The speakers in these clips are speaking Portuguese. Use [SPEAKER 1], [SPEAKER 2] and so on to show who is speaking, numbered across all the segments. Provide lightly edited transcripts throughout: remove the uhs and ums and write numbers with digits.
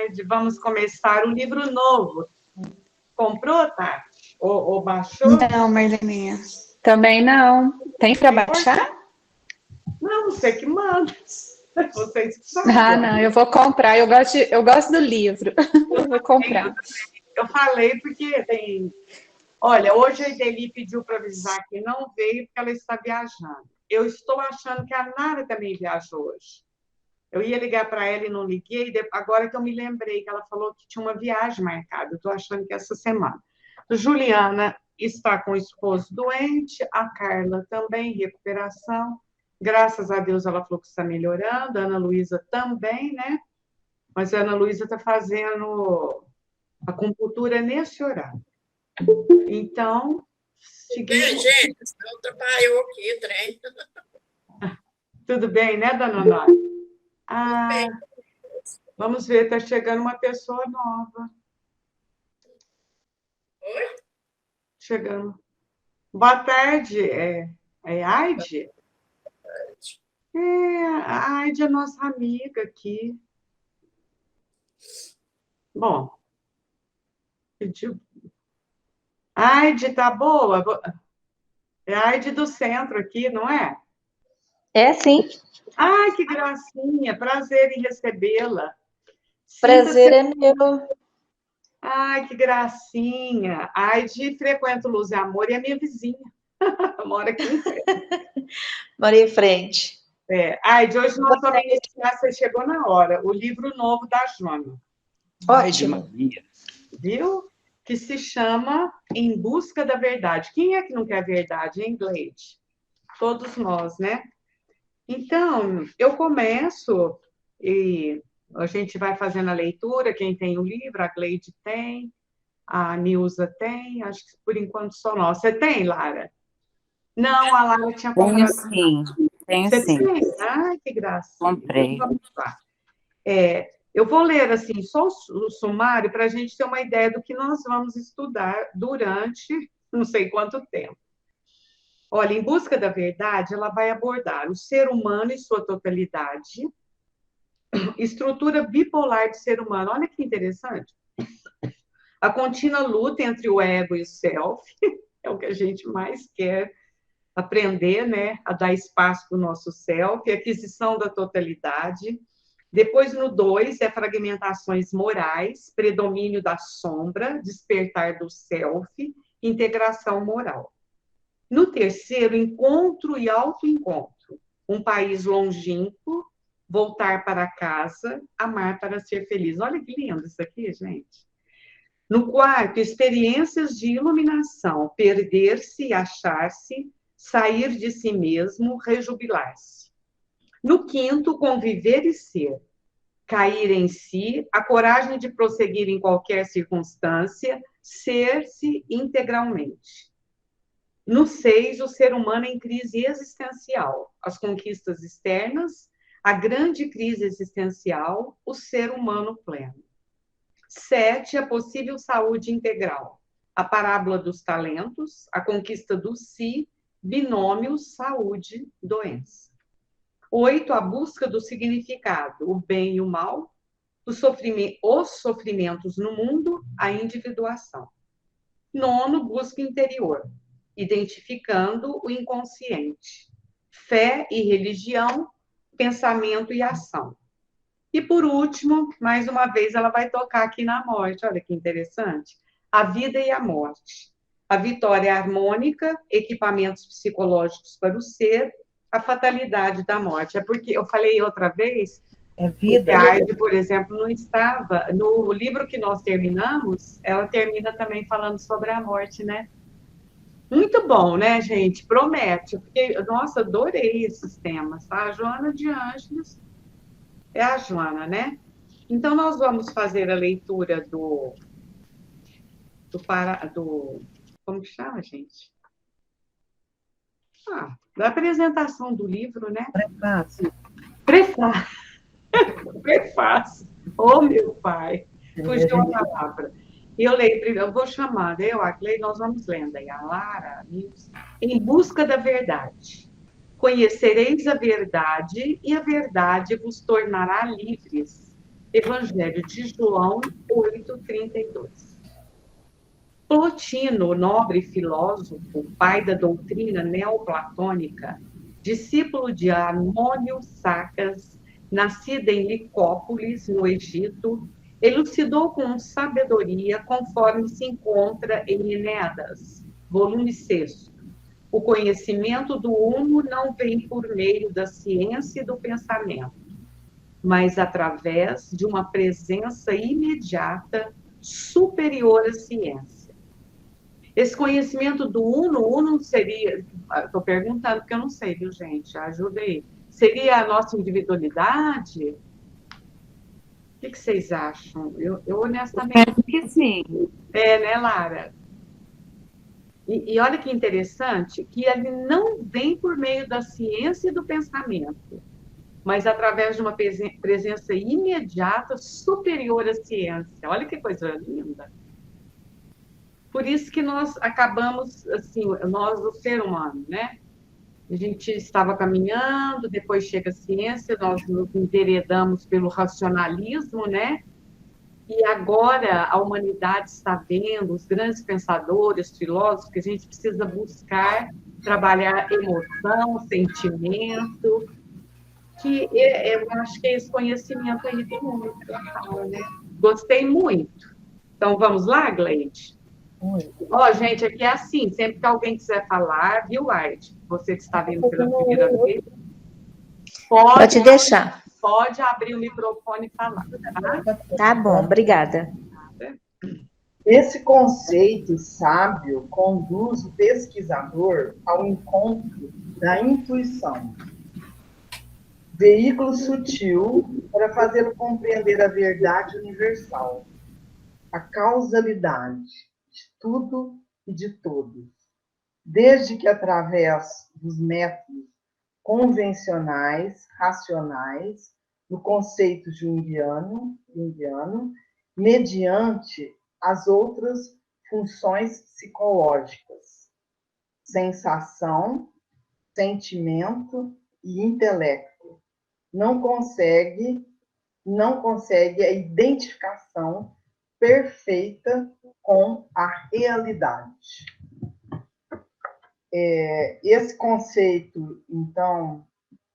[SPEAKER 1] tarde. Vamos começar o livro novo. Comprou, Tati? Ou baixou?
[SPEAKER 2] Não, Marleninha. Também não. Tem para baixar?
[SPEAKER 1] Não, você que manda. Vocês que sabem.
[SPEAKER 2] Ah, não, eu vou comprar. Eu gosto do livro. Eu vou comprar.
[SPEAKER 1] Eu falei porque tem... Olha, hoje a Ideli pediu para avisar que não veio porque ela está viajando. Eu estou achando que a Nara também viajou hoje. Eu ia ligar para ela e não liguei, agora que eu me lembrei que ela falou que tinha uma viagem marcada. Eu estou achando que essa semana. Juliana está com o esposo doente, a Carla também em recuperação. Graças a Deus ela falou que está melhorando, a Ana Luísa também, né? Mas a Ana Luísa está fazendo a acupuntura nesse horário. Então,
[SPEAKER 3] seguimos... Gente, senão trabalhou aqui, trem.
[SPEAKER 1] Tudo bem, né, dona Nora? Ah, vamos ver, está chegando uma pessoa nova.
[SPEAKER 3] Oi?
[SPEAKER 1] Chegando. Boa tarde, Aide? A Aide é nossa amiga aqui. Bom, pediu. Aide, tá boa? É a Aide do centro aqui, não é?
[SPEAKER 4] É, sim.
[SPEAKER 1] Ai, que gracinha, prazer em recebê-la.
[SPEAKER 4] Prazer é meu.
[SPEAKER 1] Ai, que gracinha. Aide frequenta o Luz e Amor e é minha vizinha. Mora aqui em frente.
[SPEAKER 4] Mora em frente.
[SPEAKER 1] Aide, hoje nós vamos iniciar, você chegou na hora, o livro novo da Joana.
[SPEAKER 4] Ótimo.
[SPEAKER 1] Viu? Que se chama Em Busca da Verdade. Quem é que não quer verdade, hein, Gleide? Todos nós, né? Então, eu começo e a gente vai fazendo a leitura, quem tem o livro, a Gleide tem, a Nilza tem, acho que por enquanto só nós. Você tem, Lara? Não, a Lara tinha comprado.
[SPEAKER 5] Tenho
[SPEAKER 1] Você
[SPEAKER 5] sim.
[SPEAKER 1] tem? Ai, que graça.
[SPEAKER 5] Comprei.
[SPEAKER 1] Então, vamos lá. Eu vou ler, assim, só o sumário para a gente ter uma ideia do que nós vamos estudar durante não sei quanto tempo. Olha, Em Busca da Verdade, ela vai abordar o ser humano em sua totalidade, estrutura bipolar do ser humano. Olha que interessante. A contínua luta entre o ego e o self, é o que a gente mais quer aprender, né? A dar espaço para o nosso self, aquisição da totalidade. Depois, no 2, é fragmentações morais, predomínio da sombra, despertar do self, integração moral. No 3º, encontro e autoencontro. Um país longínquo, voltar para casa, amar para ser feliz. Olha que lindo isso aqui, gente. No 4º, experiências de iluminação, perder-se, achar-se, sair de si mesmo, rejubilar-se. No 5º, conviver e ser, cair em si, a coragem de prosseguir em qualquer circunstância, ser-se integralmente. No 6, o ser humano em crise existencial, as conquistas externas, a grande crise existencial, o ser humano pleno. 7, a possível saúde integral, a parábola dos talentos, a conquista do si, binômios, saúde, doença. 8, a busca do significado, o bem e o mal, os sofrimentos no mundo, a individuação. 9, busca interior, identificando o inconsciente. Fé e religião, pensamento e ação. E, por último, mais uma vez, ela vai tocar aqui na morte. Olha que interessante. A vida e a morte. A vitória harmônica, equipamentos psicológicos para o ser, a fatalidade da morte. É porque eu falei outra vez,
[SPEAKER 4] vida.
[SPEAKER 1] A Aide, por exemplo, não estava... No livro que nós terminamos, ela termina também falando sobre a morte, né? Muito bom, né, gente? Promete. Porque, nossa, adorei esses temas, tá? A Joana de Ângeles é a Joana, né? Então, nós vamos fazer a leitura do como que chama, gente? Da apresentação do livro, né?
[SPEAKER 4] Prefácio.
[SPEAKER 1] Prefácio. Oh, meu pai. Fugiu a palavra. Eu vou chamando, a Cleide, nós vamos lendo aí, a Lara, a Nilson. Em busca da verdade. Conhecereis a verdade e a verdade vos tornará livres. Evangelho de João 8:32. Plotino, nobre filósofo, pai da doutrina neoplatônica, discípulo de Harmônio Sacas, nascido em Nicópolis, no Egito, elucidou com sabedoria, conforme se encontra em Enéas, volume 6. O conhecimento do uno não vem por meio da ciência e do pensamento, mas através de uma presença imediata superior à ciência. Esse conhecimento do uno seria, estou perguntando porque eu não sei, viu, gente? Ajuda aí. Seria a nossa individualidade? O que vocês acham? Eu honestamente...
[SPEAKER 2] Acho que sim.
[SPEAKER 1] Né, Lara? E olha que interessante, que ele não vem por meio da ciência e do pensamento, mas através de uma presença imediata superior à ciência. Olha que coisa linda. Por isso que nós acabamos, assim, nós, o ser humano, né? A gente estava caminhando, depois chega a ciência, nós nos enveredamos pelo racionalismo, né? E agora a humanidade está vendo, os grandes pensadores, filósofos, que a gente precisa buscar trabalhar emoção, sentimento, que eu acho que é esse conhecimento aí do mundo que ela fala, né? Gostei muito. Então, vamos lá, Gleide? Ó, gente, aqui é assim, sempre que alguém quiser falar, viu, Arte? Você que está vindo pela primeira vez,
[SPEAKER 4] Pode deixar.
[SPEAKER 1] pode abrir o microfone e falar, tá?
[SPEAKER 4] Tá bom, obrigada.
[SPEAKER 5] Esse conceito sábio conduz o pesquisador ao encontro da intuição, veículo sutil para fazê-lo compreender a verdade universal, a causalidade de tudo e de todos, desde que através dos métodos convencionais, racionais, no conceito junguiano, mediante as outras funções psicológicas, sensação, sentimento e intelecto. Não consegue a identificação perfeita com a realidade. Esse conceito, então,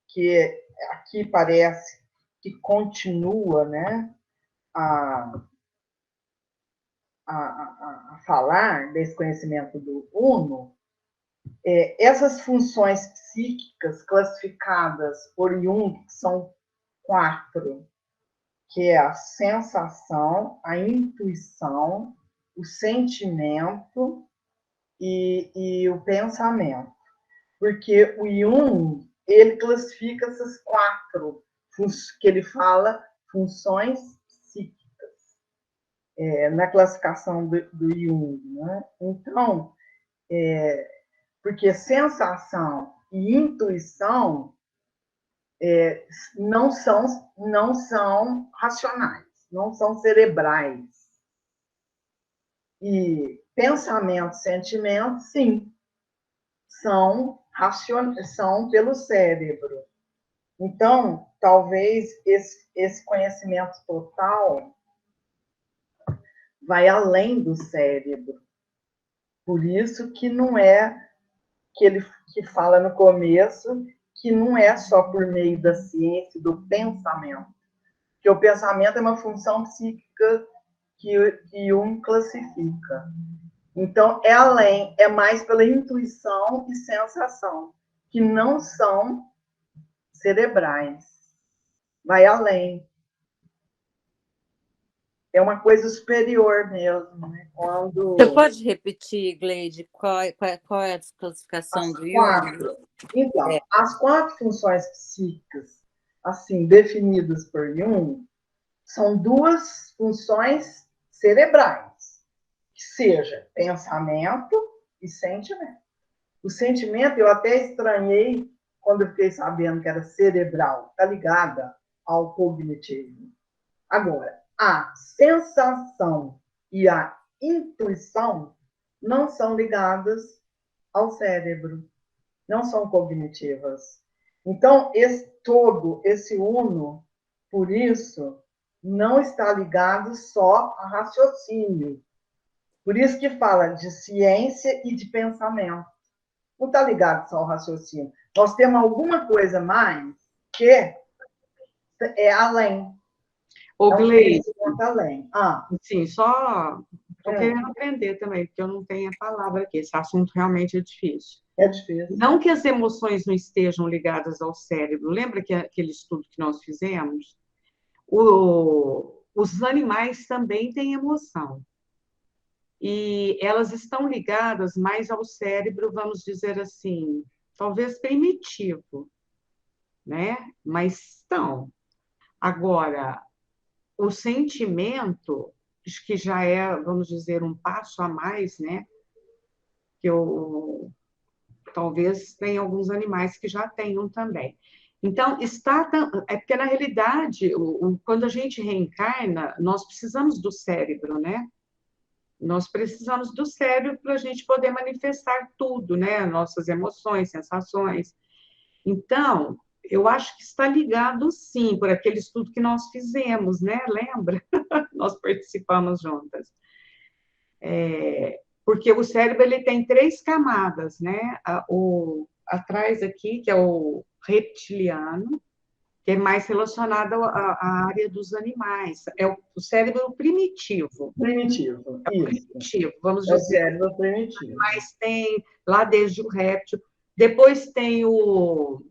[SPEAKER 5] que aqui parece que continua, né, a falar desse conhecimento do uno, essas funções psíquicas classificadas por Jung, que são 4, que é a sensação, a intuição, o sentimento e o pensamento. Porque o Jung, ele classifica essas 4, que ele fala funções psíquicas, na classificação do Jung, né? Então, porque sensação e intuição não são racionais, não são cerebrais. E pensamento, sentimento, sim, são pelo cérebro. Então, talvez esse conhecimento total vai além do cérebro. Por isso que não é que ele que fala no começo, que não é só por meio da ciência e do pensamento. Porque o pensamento é uma função psíquica que Jung classifica. Então, é além, é mais pela intuição e sensação, que não são cerebrais. Vai além. É uma coisa superior mesmo, né? Quando...
[SPEAKER 6] Você pode repetir, Gleide, qual é a classificação do Jung?
[SPEAKER 5] Então, as 4 funções psíquicas, assim, definidas por Jung, são 2 funções cerebrais, que seja pensamento e sentimento. O sentimento, eu até estranhei quando eu fiquei sabendo que era cerebral, está ligada ao cognitivo. Agora, a sensação e a intuição não são ligadas ao cérebro, não são cognitivas. Então, esse uno, por isso não está ligado só a raciocínio. Por isso que fala de ciência e de pensamento. Não está ligado só ao raciocínio. Nós temos alguma coisa mais que é além.
[SPEAKER 1] Ô, Gleide,
[SPEAKER 5] além.
[SPEAKER 1] sim, só estou querendo aprender também, porque eu não tenho a palavra aqui. Esse assunto realmente é difícil.
[SPEAKER 5] É difícil.
[SPEAKER 1] Não que as emoções não estejam ligadas ao cérebro. Lembra que aquele estudo que nós fizemos? Os animais também têm emoção. E elas estão ligadas mais ao cérebro, vamos dizer assim, talvez primitivo, né? Mas estão. Agora, o sentimento, acho que já é, vamos dizer, um passo a mais, né? Que talvez tenha alguns animais que já tenham também. Então, é porque, na realidade, quando a gente reencarna, nós precisamos do cérebro, né? Nós precisamos do cérebro para a gente poder manifestar tudo, né? Nossas emoções, sensações. Então, eu acho que está ligado, sim, por aquele estudo que nós fizemos, né? Lembra? Nós participamos juntas. Porque o cérebro ele tem 3 camadas, né? Atrás aqui, que é o reptiliano, que é mais relacionado à área dos animais. É o cérebro primitivo.
[SPEAKER 5] Primitivo,
[SPEAKER 1] isso. Primitivo, vamos
[SPEAKER 5] dizer.
[SPEAKER 1] É o
[SPEAKER 5] cérebro primitivo.
[SPEAKER 1] Mas tem lá desde o réptil. Depois tem o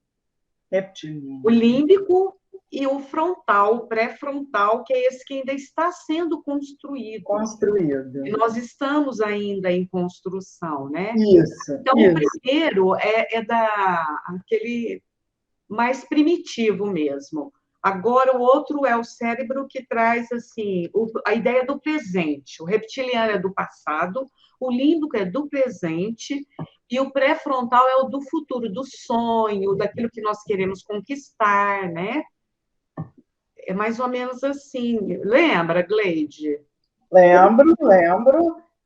[SPEAKER 1] límbico e o frontal, o pré-frontal, que é esse que ainda está sendo construído. E nós estamos ainda em construção, né?
[SPEAKER 5] Isso.
[SPEAKER 1] Então, o primeiro é aquele mais primitivo mesmo. Agora, o outro é o cérebro que traz assim, a ideia do presente. O reptiliano é do passado, o límbico é do presente, e o pré-frontal é o do futuro, do sonho, daquilo que nós queremos conquistar, né? É mais ou menos assim. Lembra, Gleide?
[SPEAKER 5] Lembro.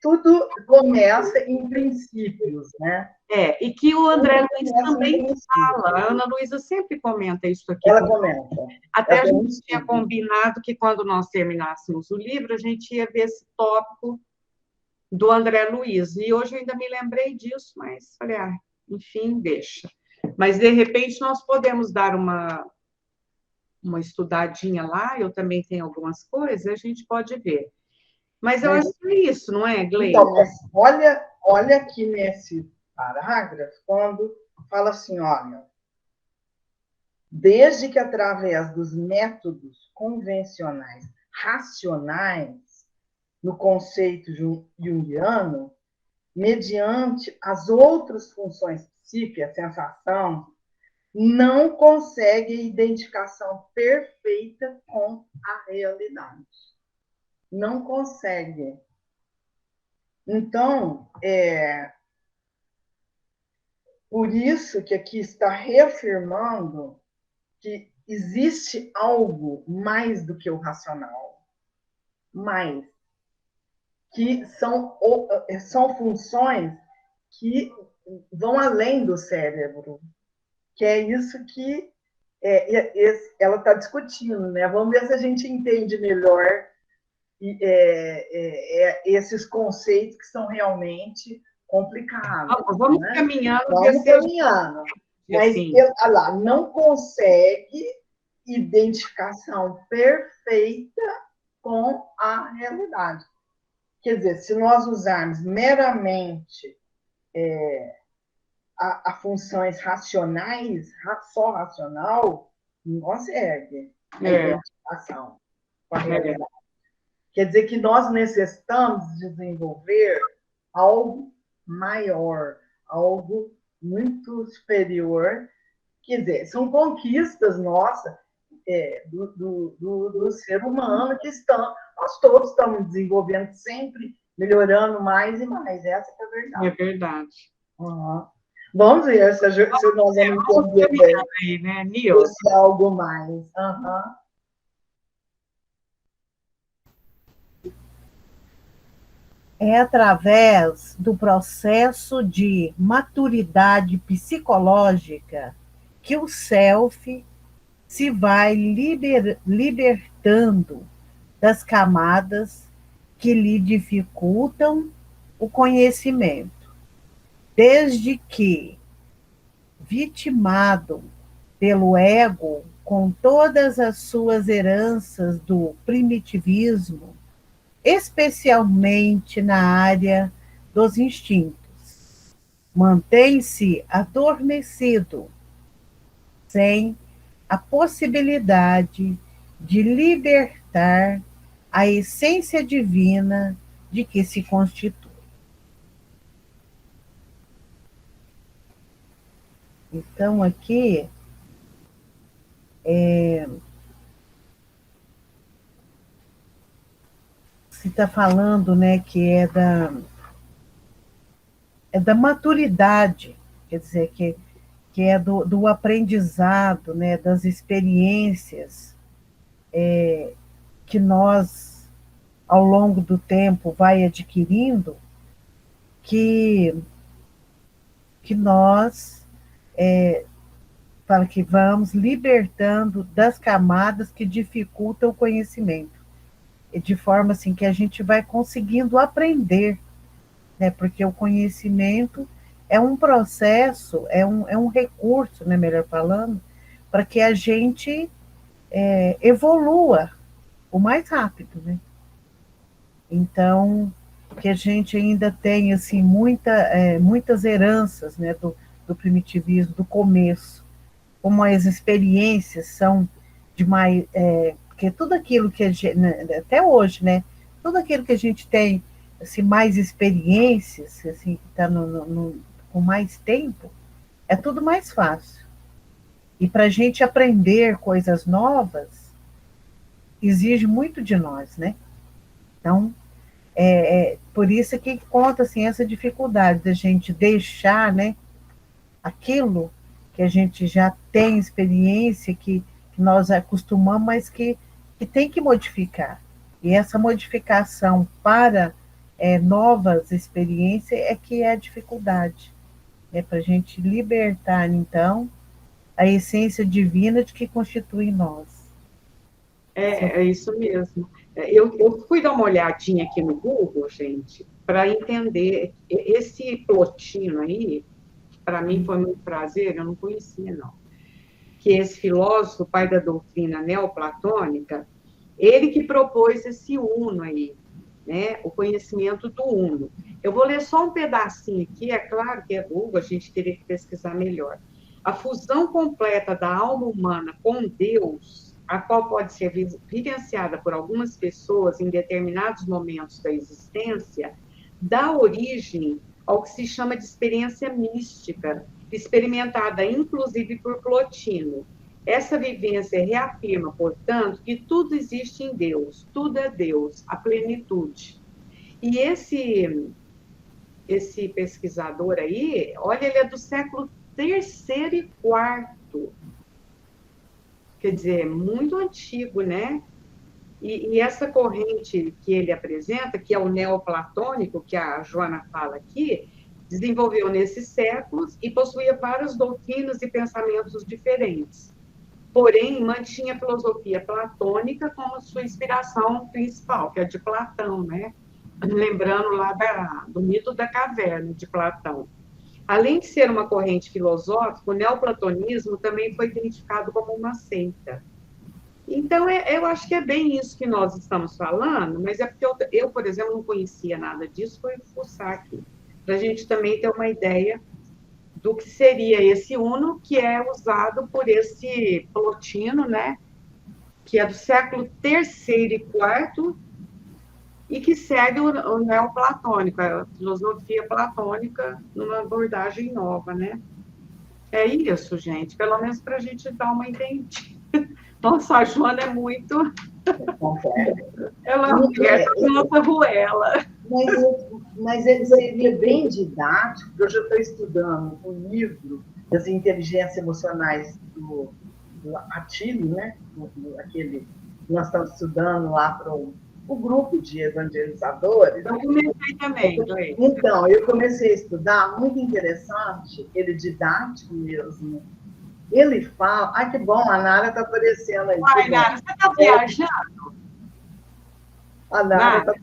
[SPEAKER 5] Tudo começa em princípios, né?
[SPEAKER 1] E que o André Luiz também fala. A Ana Luísa sempre comenta isso aqui.
[SPEAKER 5] Ela comenta.
[SPEAKER 1] Até a gente tinha combinado que quando nós terminássemos o livro, a gente ia ver esse tópico do André Luiz. E hoje eu ainda me lembrei disso, mas falei, enfim, deixa. Mas, de repente, nós podemos dar uma estudadinha lá, eu também tenho algumas coisas, a gente pode ver. Mas eu acho que é isso, não é, Gleide?
[SPEAKER 5] Então, olha aqui nesse parágrafo, quando fala assim, olha, desde que através dos métodos convencionais racionais, no conceito junguiano, mediante as outras funções psíquicas, a sensação, não consegue identificação perfeita com a realidade. Não consegue. Então, por isso que aqui está reafirmando que existe algo mais do que o racional. Mais. Que são funções que vão além do cérebro. Que é isso que ela está discutindo, né? Vamos ver se a gente entende melhor esses conceitos que são realmente complicados.
[SPEAKER 1] Vamos
[SPEAKER 5] né?
[SPEAKER 1] caminhando.
[SPEAKER 5] Vamos caminhando. Mas ela não consegue identificação perfeita com a realidade. Quer dizer, se nós usarmos meramente a funções racionais, só racional, não consegue a identificação com a realidade. Quer dizer que nós necessitamos desenvolver algo maior, algo muito superior. Quer dizer, são conquistas nossas do ser humano que nós todos estamos desenvolvendo sempre, melhorando mais e mais. Essa é a verdade.
[SPEAKER 1] É verdade.
[SPEAKER 5] Uhum. Vamos ver se nós vamos entender bem.
[SPEAKER 1] Aí, né, Nilson?
[SPEAKER 5] Se é algo mais. Uhum.
[SPEAKER 7] É através do processo de maturidade psicológica que o self se vai libertando das camadas que lhe dificultam o conhecimento, desde que, vitimado pelo ego com todas as suas heranças do primitivismo, especialmente na área dos instintos, mantém-se adormecido, sem a possibilidade de libertar a essência divina de que se constitui. Então, aqui, se está falando, né, que é da maturidade, quer dizer, que é do aprendizado, né, das experiências que nós, ao longo do tempo, vai adquirindo, que nós fala que vamos libertando das camadas que dificultam o conhecimento, de forma assim que a gente vai conseguindo aprender, né? Porque o conhecimento é um processo, é um recurso, né, melhor falando, para que a gente evolua o mais rápido, né? Então, que a gente ainda tem assim, muitas heranças, né, do primitivismo, do começo, como as experiências são de mais... porque tudo aquilo que a gente, até hoje, né, tudo aquilo que a gente tem, assim, mais experiências, assim, que está com mais tempo, é tudo mais fácil. E para a gente aprender coisas novas, exige muito de nós, né? Então, por isso que conta assim, essa dificuldade da gente deixar, né, aquilo que a gente já tem experiência, que nós acostumamos, mas que tem que modificar. E essa modificação para novas experiências é que é a dificuldade. É para a gente libertar, então, a essência divina de que constitui nós.
[SPEAKER 1] É isso mesmo. Eu fui dar uma olhadinha aqui no Google, gente, para entender esse Plotino aí. Para mim foi muito prazer, eu não conhecia, não. Que esse filósofo, pai da doutrina neoplatônica, ele que propôs esse uno aí, né? O conhecimento do uno. Eu vou ler só um pedacinho aqui, é claro que é Google, a gente teria que pesquisar melhor. A fusão completa da alma humana com Deus, a qual pode ser vivenciada por algumas pessoas em determinados momentos da existência, dá origem ao que se chama de experiência mística, experimentada inclusive por Plotino. Essa vivência reafirma, portanto, que tudo existe em Deus, tudo é Deus, a plenitude. E esse pesquisador aí, olha, ele é do século III e IV, quer dizer, muito antigo, né? E essa corrente que ele apresenta, que é o neoplatônico, que a Joana fala aqui, desenvolveu nesses séculos e possuía várias doutrinas e pensamentos diferentes. Porém, mantinha a filosofia platônica como sua inspiração principal, que é de Platão, né? Lembrando lá do mito da caverna de Platão. Além de ser uma corrente filosófica, o neoplatonismo também foi identificado como uma seita. Então, eu acho que é bem isso que nós estamos falando, mas é porque eu, por exemplo, não conhecia nada disso, fui fuçar aqui, para a gente também ter uma ideia do que seria esse uno, que é usado por esse Plotino, né, que é do século III e IV, e que segue o neoplatônico, a filosofia platônica, numa abordagem nova, né? É isso, gente, pelo menos para a gente dar uma entendida. Nossa, a Joana é muito... Ela é a nossa ruela.
[SPEAKER 5] Mas ele seria bem didático, porque eu já estou estudando o livro das inteligências emocionais do Attili, né? Aquele que nós estamos estudando lá para o grupo de evangelizadores.
[SPEAKER 1] Eu comecei também, Gleice.
[SPEAKER 5] Então, eu comecei a estudar, muito interessante, ele didático mesmo. Ele fala... Ai, que bom, a Nara está aparecendo aí.
[SPEAKER 1] Ai, Nara, você está viajando?
[SPEAKER 5] A Nara está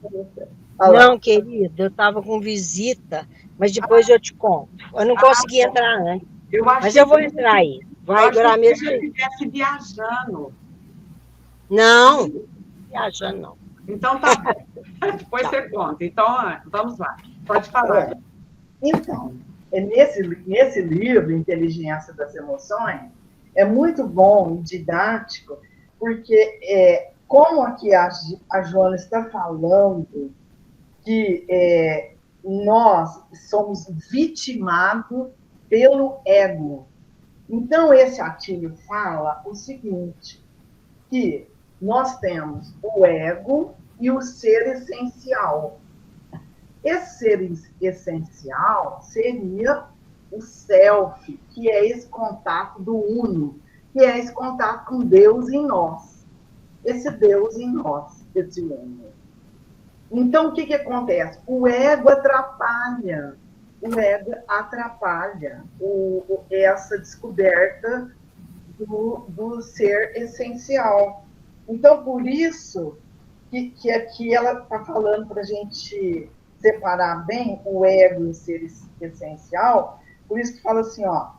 [SPEAKER 8] Não, querida, eu estava com visita, mas depois eu te conto. Eu não consegui entrar antes, mas eu vou entrar aí. Vai durar mesmo.
[SPEAKER 1] Se eu estivesse viajando.
[SPEAKER 8] Não, viajando não.
[SPEAKER 1] Então tá bom. Depois você conta. Então, vamos lá. Pode falar.
[SPEAKER 5] Então, nesse livro, Inteligência das Emoções, é muito bom e didático, porque como aqui a Joana está falando que nós somos vitimados pelo ego. Então, esse artigo fala o seguinte, que nós temos o ego e o ser essencial. Esse ser essencial seria o self, que é esse contato do uno, que é esse contato com Deus em nós. Esse Deus em nós, esse uno. Então, o que acontece? O ego atrapalha. O ego atrapalha essa descoberta do ser essencial. Então, por isso que aqui ela está falando para a gente separar bem o ego e o ser essencial, por isso que fala assim, ó,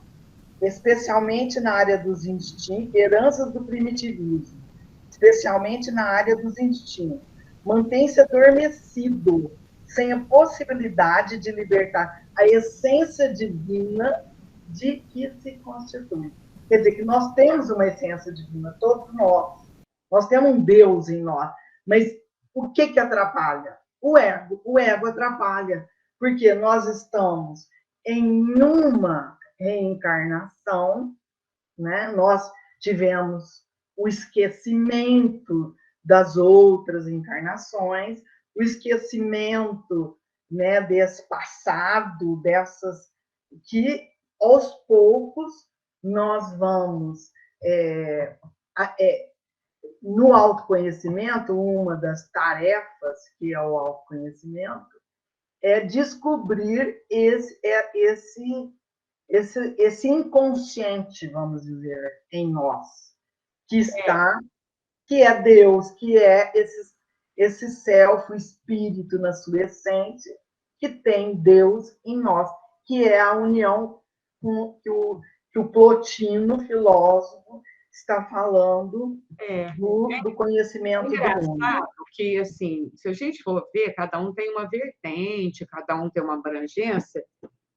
[SPEAKER 5] especialmente na área dos instintos, heranças do primitivismo, especialmente na área dos instintos, mantém-se adormecido, sem a possibilidade de libertar a essência divina de que se constitui. Quer dizer, que nós temos uma essência divina, todos nós. Nós temos um Deus em nós. Mas o que atrapalha? O ego atrapalha, porque nós estamos em uma reencarnação, né? Nós tivemos o esquecimento das outras encarnações, o esquecimento, né, desse passado, dessas que aos poucos nós vamos no autoconhecimento, uma das tarefas que é o autoconhecimento, é descobrir esse inconsciente, vamos dizer, em nós, que é Deus, que é esse self, o espírito na sua essência, que tem Deus em nós, que é a união que o Plotino, filósofo, está falando do conhecimento do mundo.
[SPEAKER 1] Que, assim, se a gente for ver, cada um tem uma vertente, cada um tem uma abrangência,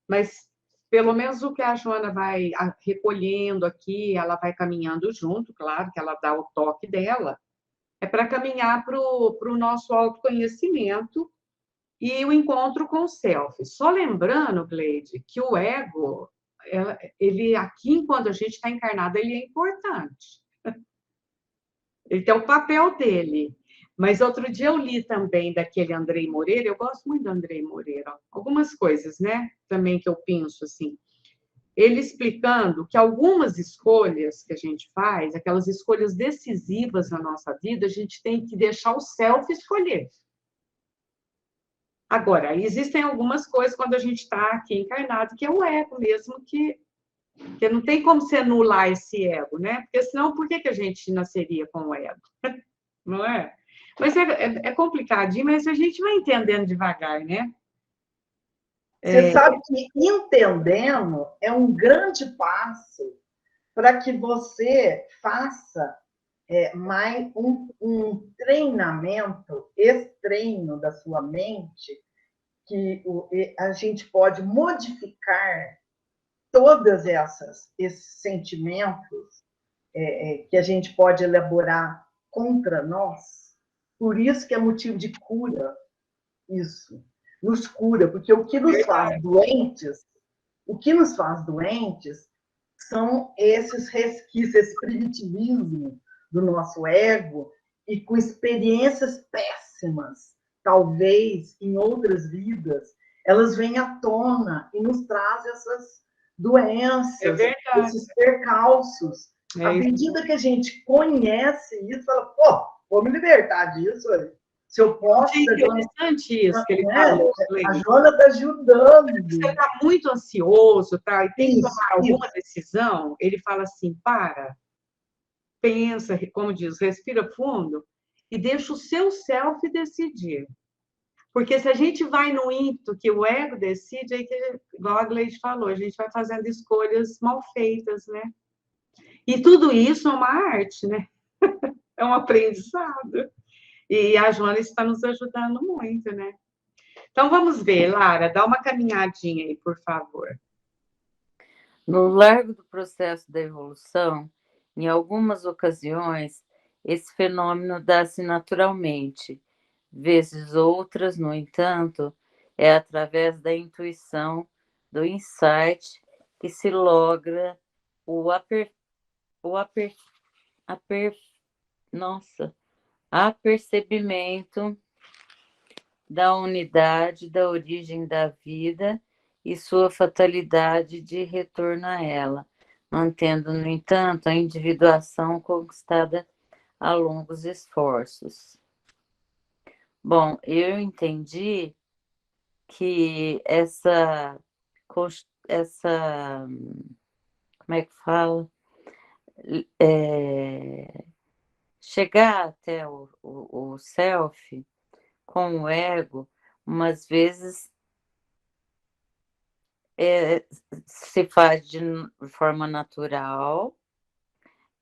[SPEAKER 1] mas pelo menos o que a Joana vai recolhendo aqui, ela vai caminhando junto, claro que ela dá o toque dela, é para caminhar para o nosso autoconhecimento e o encontro com o self. Só lembrando, Gleide, que o ego, ele aqui, enquanto a gente está encarnado, ele é importante. Ele tem o papel dele. Mas outro dia eu li também daquele Andrei Moreira, eu gosto muito do Andrei Moreira, algumas coisas, né, também que eu penso assim. Ele explicando que algumas escolhas que a gente faz, aquelas escolhas decisivas na nossa vida, a gente tem que deixar o self escolher. Agora, existem algumas coisas quando a gente está aqui encarnado, que é o ego mesmo, que não tem como se anular esse ego, né? Porque senão, por que a gente nasceria com o ego? Não é? Mas é complicadinho, mas a gente vai entendendo devagar, né?
[SPEAKER 5] Você sabe que entendendo é um grande passo para que você faça mais um treinamento, esse treino da sua mente, que a gente pode modificar todos esses sentimentos que a gente pode elaborar contra nós. Por isso que é motivo de cura, isso. Nos cura, porque o que nos faz doentes, são esses resquícios, esse primitivismo do nosso ego, e com experiências péssimas, talvez em outras vidas, elas vêm à tona e nos trazem essas doenças, esses percalços. À medida que a gente conhece isso, fala, pô, vou me libertar disso. Se eu posso...
[SPEAKER 1] É interessante isso que ele falou.
[SPEAKER 5] A Joana está ajudando.
[SPEAKER 1] Você está muito ansioso, tá? E tem que tomar alguma decisão, ele fala assim, pensa, como diz, respira fundo e deixa o seu self decidir. Porque se a gente vai no ímpeto que o ego decide, aí que, igual a Gleide falou, a gente vai fazendo escolhas mal feitas, né? E tudo isso é uma arte, né? É um aprendizado. E a Joana está nos ajudando muito, né? Então, vamos ver, Lara, dá uma caminhadinha aí, por favor.
[SPEAKER 6] No largo do processo da evolução, em algumas ocasiões, esse fenômeno dá-se naturalmente. Vezes outras, no entanto, é através da intuição, do insight, que se logra o apercebimento da unidade, da origem da vida e sua fatalidade de retorno a ela, mantendo, no entanto, a individuação conquistada a longos esforços. Bom, eu entendi que essa como é que fala? Chegar até o self com o ego, umas vezes se faz de forma natural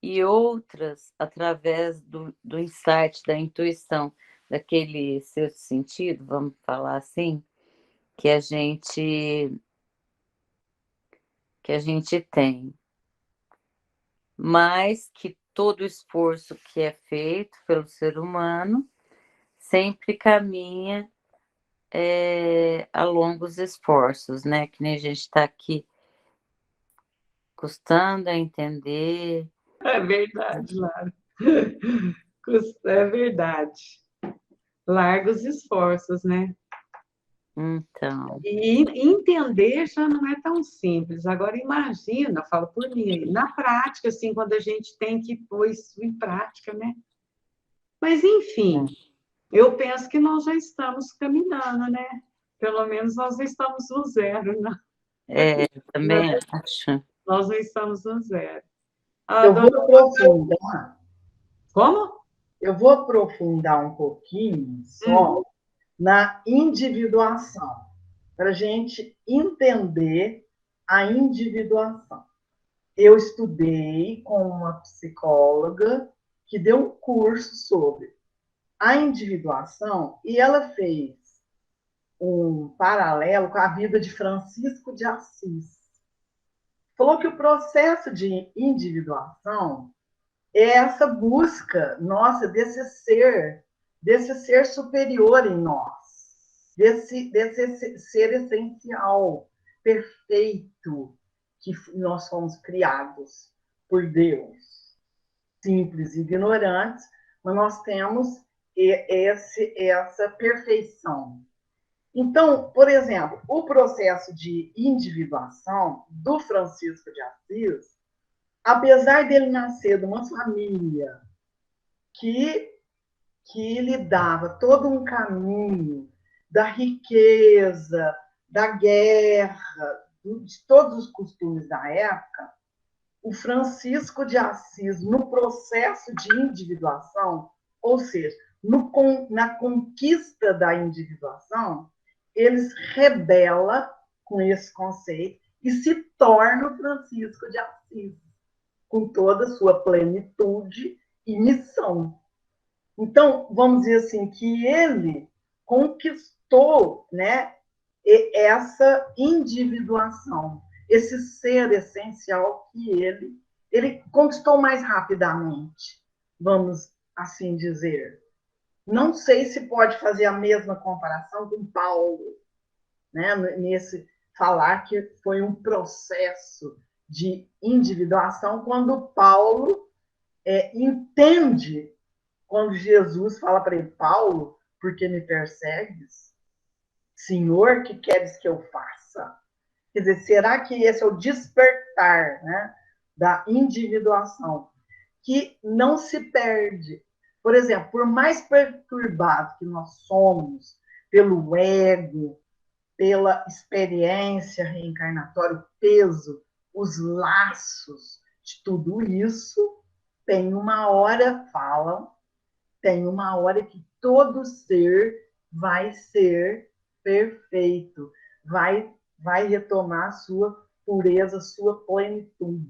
[SPEAKER 6] e outras através do insight, da intuição, daquele sexto sentido, vamos falar assim, que a gente tem. Mas que todo esforço que é feito pelo ser humano sempre caminha a longos esforços, né? Que nem a gente está aqui custando a entender.
[SPEAKER 1] É verdade, Lara. É verdade. Largos esforços, né?
[SPEAKER 6] Então.
[SPEAKER 1] E entender já não é tão simples. Agora, imagina, falo por mim, na prática, assim, quando a gente tem que pôr isso em prática, né? Mas, enfim, eu penso que nós já estamos caminhando, né? Pelo menos nós não estamos no zero, né?
[SPEAKER 6] Também acho.
[SPEAKER 1] Nós não estamos no zero.
[SPEAKER 5] Eu vou aprofundar.
[SPEAKER 1] Como?
[SPEAKER 5] Eu vou aprofundar um pouquinho só na individuação, para a gente entender a individuação. Eu estudei com uma psicóloga que deu um curso sobre a individuação e ela fez um paralelo com a vida de Francisco de Assis. Falou que o processo de individuação é essa busca nossa desse ser superior em nós, desse ser essencial, perfeito, que nós fomos criados por Deus. Simples e ignorantes, mas nós temos essa perfeição. Então, por exemplo, o processo de individuação do Francisco de Assis, apesar dele nascer de uma família que lhe dava todo um caminho da riqueza, da guerra, de todos os costumes da época, o Francisco de Assis, no processo de individuação, ou seja, na conquista da individuação, ele se rebela com esse conceito e se torna o Francisco de Assis, com toda a sua plenitude e missão. Então, vamos dizer assim, que ele conquistou, né, essa individuação, esse ser essencial que ele conquistou mais rapidamente, vamos assim dizer. Não sei se pode fazer a mesma comparação com Paulo, né, nesse falar que foi um processo de individuação, quando Paulo entende, quando Jesus fala para ele, Paulo, por que me persegues? Senhor, que queres que eu faça? Quer dizer, será que esse é o despertar, né, da individuação, que não se perde? Por exemplo, por mais perturbado que nós somos pelo ego, pela experiência reencarnatória, o peso, os laços de tudo isso, tem uma hora, falam, tem uma hora que todo ser vai ser perfeito, vai retomar sua pureza, sua plenitude.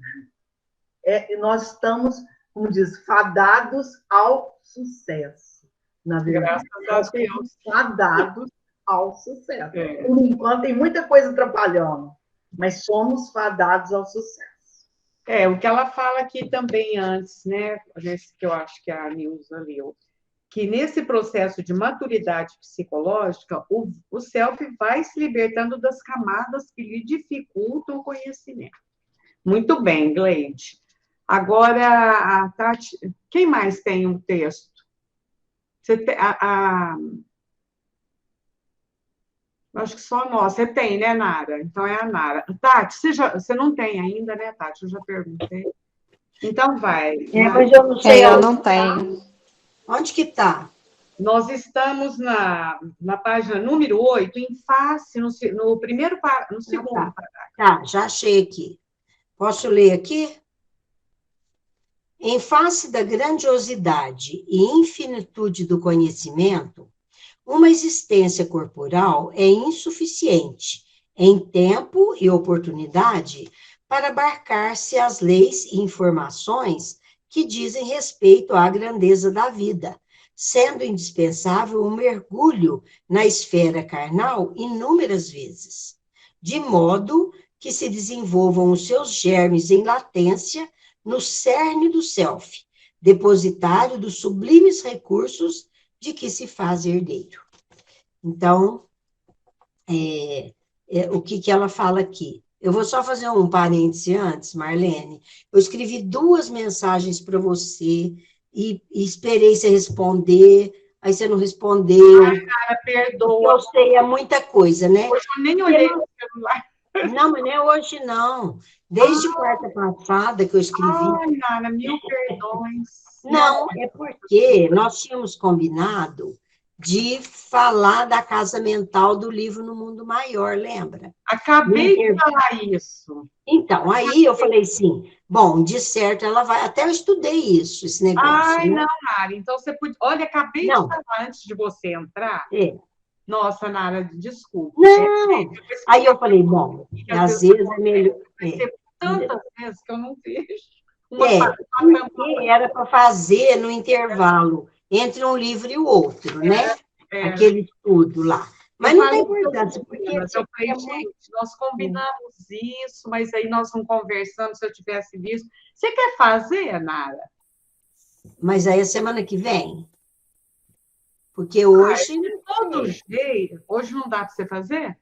[SPEAKER 5] Nós estamos, como diz, fadados ao sucesso. Na verdade,
[SPEAKER 1] graças a Deus.
[SPEAKER 5] Fadados ao sucesso. Por enquanto, tem muita coisa atrapalhando, mas somos fadados ao sucesso.
[SPEAKER 1] O que ela fala aqui também antes, né? Nesse que eu acho que a Nilza leu, que nesse processo de maturidade psicológica, o self vai se libertando das camadas que lhe dificultam o conhecimento. Muito bem, Gleide. Agora, a Tati... Quem mais tem um texto? Você tem, acho que só nós. Você tem, né, Nara? Então é a Nara. Tati, você não tem ainda, né, Tati? Eu já perguntei. Então vai.
[SPEAKER 8] Mas eu não sei.
[SPEAKER 2] Eu não tenho.
[SPEAKER 8] Onde que está?
[SPEAKER 1] Nós estamos na página número 8, em face, no segundo parágrafo.
[SPEAKER 8] Tá, já achei aqui. Posso ler aqui? Em face da grandiosidade e infinitude do conhecimento, uma existência corporal é insuficiente em tempo e oportunidade para abarcar-se as leis e informações que dizem respeito à grandeza da vida, sendo indispensável um mergulho na esfera carnal inúmeras vezes, de modo que se desenvolvam os seus germes em latência no cerne do self, depositário dos sublimes recursos de que se faz herdeiro. Então, o que ela fala aqui? Eu vou só fazer um parêntese antes, Marlene. Eu escrevi 2 mensagens para você e esperei você responder, aí você não respondeu.
[SPEAKER 1] Ai, cara, perdoa.
[SPEAKER 8] Eu sei, é muita coisa, né?
[SPEAKER 1] Hoje eu nem olhei no celular.
[SPEAKER 8] Não, mas não é hoje, não. Desde quarta passada que eu escrevi.
[SPEAKER 1] Ai, Nara, mil perdões.
[SPEAKER 8] Não, é porque nós tínhamos combinado de falar da casa mental do livro No Mundo Maior, lembra?
[SPEAKER 1] Acabei de falar isso.
[SPEAKER 8] Então, aí eu falei assim, bom, de certo ela vai... Até eu estudei isso, esse negócio.
[SPEAKER 1] Ai,
[SPEAKER 8] né?
[SPEAKER 1] não, Nara, então você podia... Olha, acabei de falar antes de você entrar. Nossa, Nara, desculpa.
[SPEAKER 8] Não, aí eu falei, bom, às vezes é melhor...
[SPEAKER 1] Tantas vezes que eu não vejo.
[SPEAKER 8] Porque era para fazer no intervalo entre um livro e o outro, né? Aquele estudo lá. Mas não tem importância. Porque
[SPEAKER 1] eu falei, gente, nós combinamos isso, mas aí nós não conversamos se eu tivesse visto. Você quer fazer, Nara?
[SPEAKER 8] Mas aí a semana que vem? Porque hoje...
[SPEAKER 1] de todo jeito. Hoje não dá para você fazer?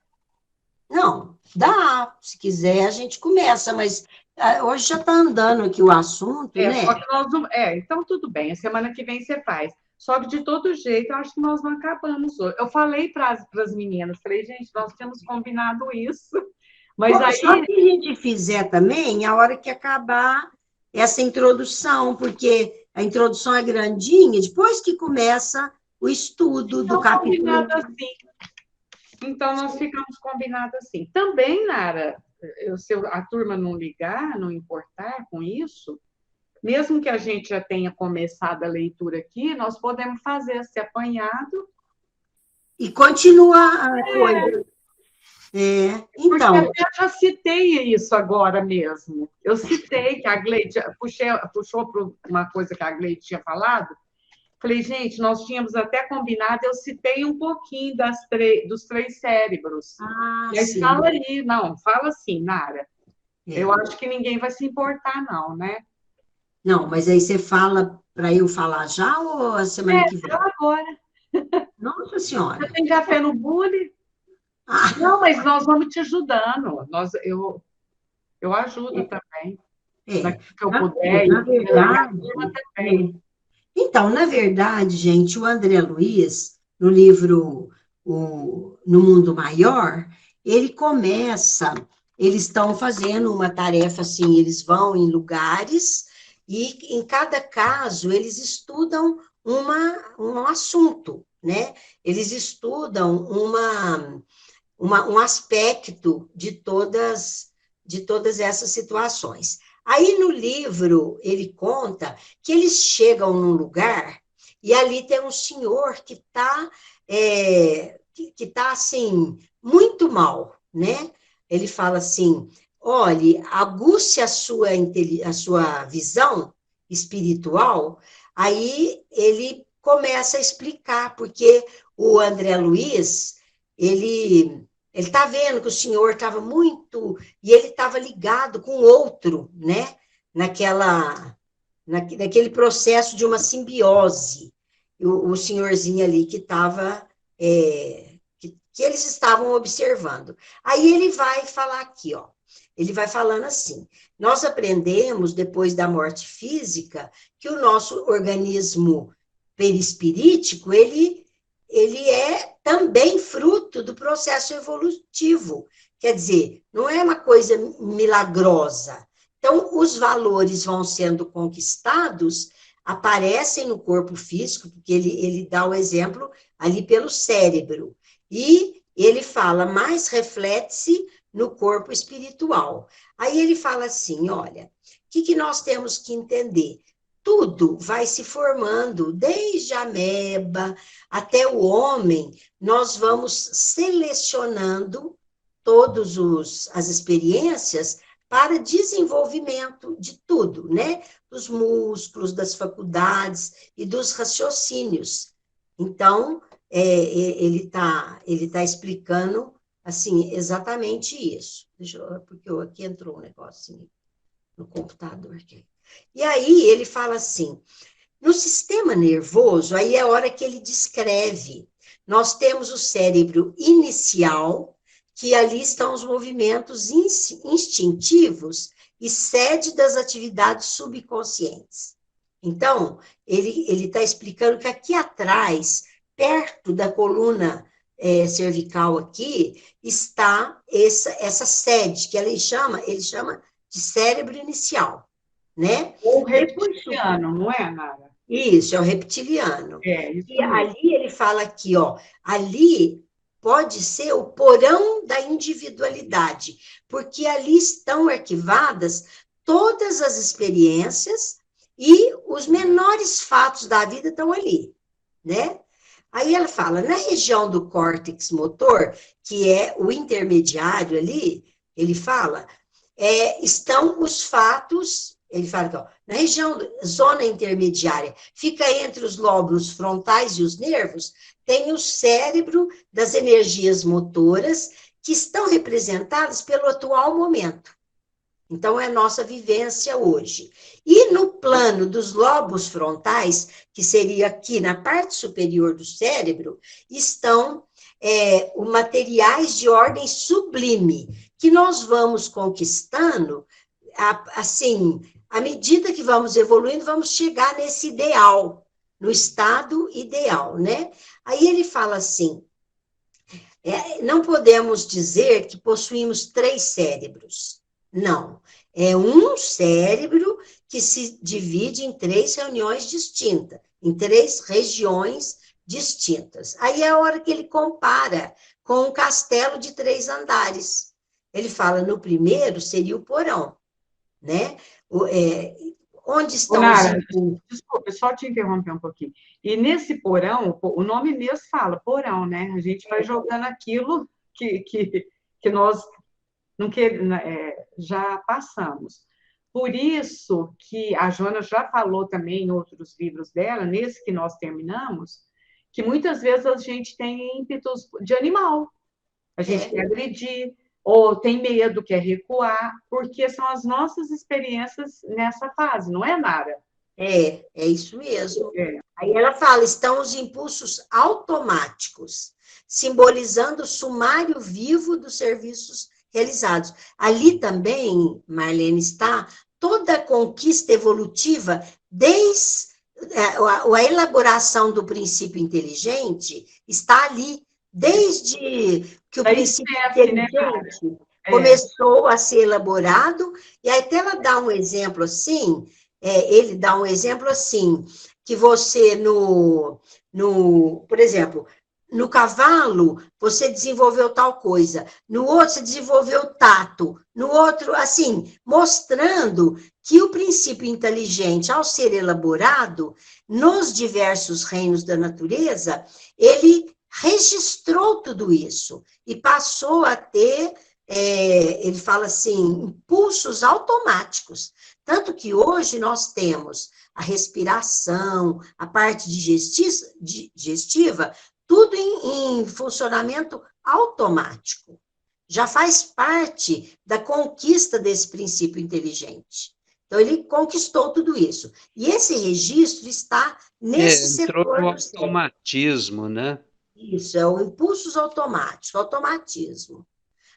[SPEAKER 8] Não, dá. Se quiser, a gente começa, mas hoje já está andando aqui o assunto, né?
[SPEAKER 1] Só que nós não... então tudo bem, a semana que vem você faz. Só que, de todo jeito, eu acho que nós não acabamos hoje. Eu falei para as meninas, falei, gente, nós tínhamos combinado isso. Mas aí...
[SPEAKER 8] Só que a gente fizer também, a hora que acabar essa introdução, porque a introdução é grandinha, depois que começa o estudo do capítulo.
[SPEAKER 1] Assim. Então, nós ficamos combinados assim. Também, Nara, se a turma não ligar, não importar com isso, mesmo que a gente já tenha começado a leitura aqui, nós podemos fazer esse apanhado.
[SPEAKER 8] E continuar a coisa. Então.
[SPEAKER 1] Porque eu já citei isso agora mesmo. Eu citei que a Gleide puxou para uma coisa que a Gleide tinha falado. Falei, gente, nós tínhamos até combinado, eu citei um pouquinho dos 3 cérebros. Mas fala ali, não, fala assim, Nara. Eu acho que ninguém vai se importar, não, né?
[SPEAKER 8] Não, mas aí você fala para eu falar já ou a semana que vem?
[SPEAKER 1] Agora.
[SPEAKER 8] Nossa Senhora.
[SPEAKER 1] Você tem café no bule? Não, mas nós vamos te ajudando. Eu ajudo também. Que eu puder.
[SPEAKER 8] Na verdade, então, na verdade, gente, o André Luiz, no livro No Mundo Maior, ele começa, eles estão fazendo uma tarefa assim, eles vão em lugares e em cada caso eles estudam um assunto, né? Eles estudam um aspecto de todas essas situações. Aí, no livro, ele conta que eles chegam num lugar e ali tem um senhor que está que tá, assim, muito mal, né? Ele fala assim, olhe, aguce a sua visão espiritual, aí ele começa a explicar, porque o André Luiz, ele está vendo que o senhor estava muito, e ele estava ligado com outro, né? Naquele processo de uma simbiose, o senhorzinho ali que estava, que eles estavam observando. Aí ele vai falar aqui, ó, ele vai falando assim, nós aprendemos, depois da morte física, que o nosso organismo perispirítico, ele é também fruto do processo evolutivo, quer dizer, não é uma coisa milagrosa. Então, os valores vão sendo conquistados, aparecem no corpo físico, porque ele dá o exemplo ali pelo cérebro, e ele fala, mas reflete-se no corpo espiritual. Aí ele fala assim, olha, o que nós temos que entender? Tudo vai se formando, desde a ameba até o homem, nós vamos selecionando todas as experiências para desenvolvimento de tudo, né? Dos músculos, das faculdades e dos raciocínios. Então, ele tá explicando, assim, exatamente isso. Porque aqui entrou um negocinho no computador. E aí ele fala assim, no sistema nervoso, aí é a hora que ele descreve, nós temos o cérebro inicial, que ali estão os movimentos instintivos e sede das atividades subconscientes. Então, ele está explicando que aqui atrás, perto da coluna cervical aqui, está essa sede, que ele chama de cérebro inicial, né?
[SPEAKER 1] O reptiliano, não é, Nara?
[SPEAKER 8] Isso, é o reptiliano.
[SPEAKER 1] Isso
[SPEAKER 8] e ali ele fala aqui, ó, ali pode ser o porão da individualidade, porque ali estão arquivadas todas as experiências e os menores fatos da vida estão ali, né? Aí ela fala, na região do córtex motor, que é o intermediário ali, ele fala, estão os fatos, ele fala que, ó, na região, zona intermediária, fica entre os lóbulos frontais e os nervos, tem o cérebro das energias motoras que estão representadas pelo atual momento. Então, é a nossa vivência hoje. E no plano dos lobos frontais, que seria aqui na parte superior do cérebro, estão os materiais de ordem sublime, que nós vamos conquistando, assim, à medida que vamos evoluindo, vamos chegar nesse ideal, no estado ideal, né? Aí ele fala assim, não podemos dizer que possuímos 3 cérebros. Não, é um cérebro que se divide em 3 reuniões distintas, em 3 regiões distintas. Aí é a hora que ele compara com um castelo de 3 andares. Ele fala, no primeiro seria o porão, né? Onde estão
[SPEAKER 1] Nara,
[SPEAKER 8] os...
[SPEAKER 1] Desculpa, só te interromper um pouquinho. E nesse porão, o nome mesmo fala porão, né? A gente vai jogando aquilo que nós não já passamos. Por isso que a Joana já falou também em outros livros dela, nesse que nós terminamos, que muitas vezes a gente tem ímpetos de animal. A gente quer agredir, ou tem medo, quer recuar, porque são as nossas experiências nessa fase, não é, Nara?
[SPEAKER 8] É isso mesmo. Aí ela fala, estão os impulsos automáticos, simbolizando o sumário vivo dos serviços realizados. Ali também, Marlene, está toda a conquista evolutiva, desde a elaboração do princípio inteligente, está ali, desde que o princípio inteligente começou a ser elaborado, e aí até ela dá um exemplo assim, ele dá um exemplo assim, que você por exemplo, no cavalo, você desenvolveu tal coisa, no outro, você desenvolveu tato, no outro, assim, mostrando que o princípio inteligente, ao ser elaborado, nos diversos reinos da natureza, ele registrou tudo isso e passou a ter, ele fala assim, impulsos automáticos. Tanto que hoje nós temos a respiração, a parte digestiva, tudo em funcionamento automático. Já faz parte da conquista desse princípio inteligente. Então, ele conquistou tudo isso. E esse registro está nesse
[SPEAKER 9] entrou
[SPEAKER 8] setor
[SPEAKER 9] no
[SPEAKER 8] do cérebro.
[SPEAKER 9] automatismo, né?
[SPEAKER 8] Isso, é o impulsos automáticos, automatismo.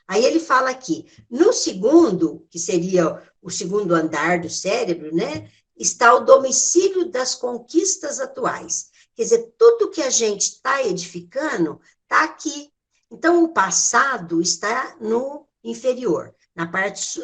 [SPEAKER 8] Aí ele fala aqui, no segundo, que seria o segundo andar do cérebro, né, está o domicílio das conquistas atuais. Quer dizer, tudo que a gente está edificando está aqui. Então, o passado está no inferior, na parte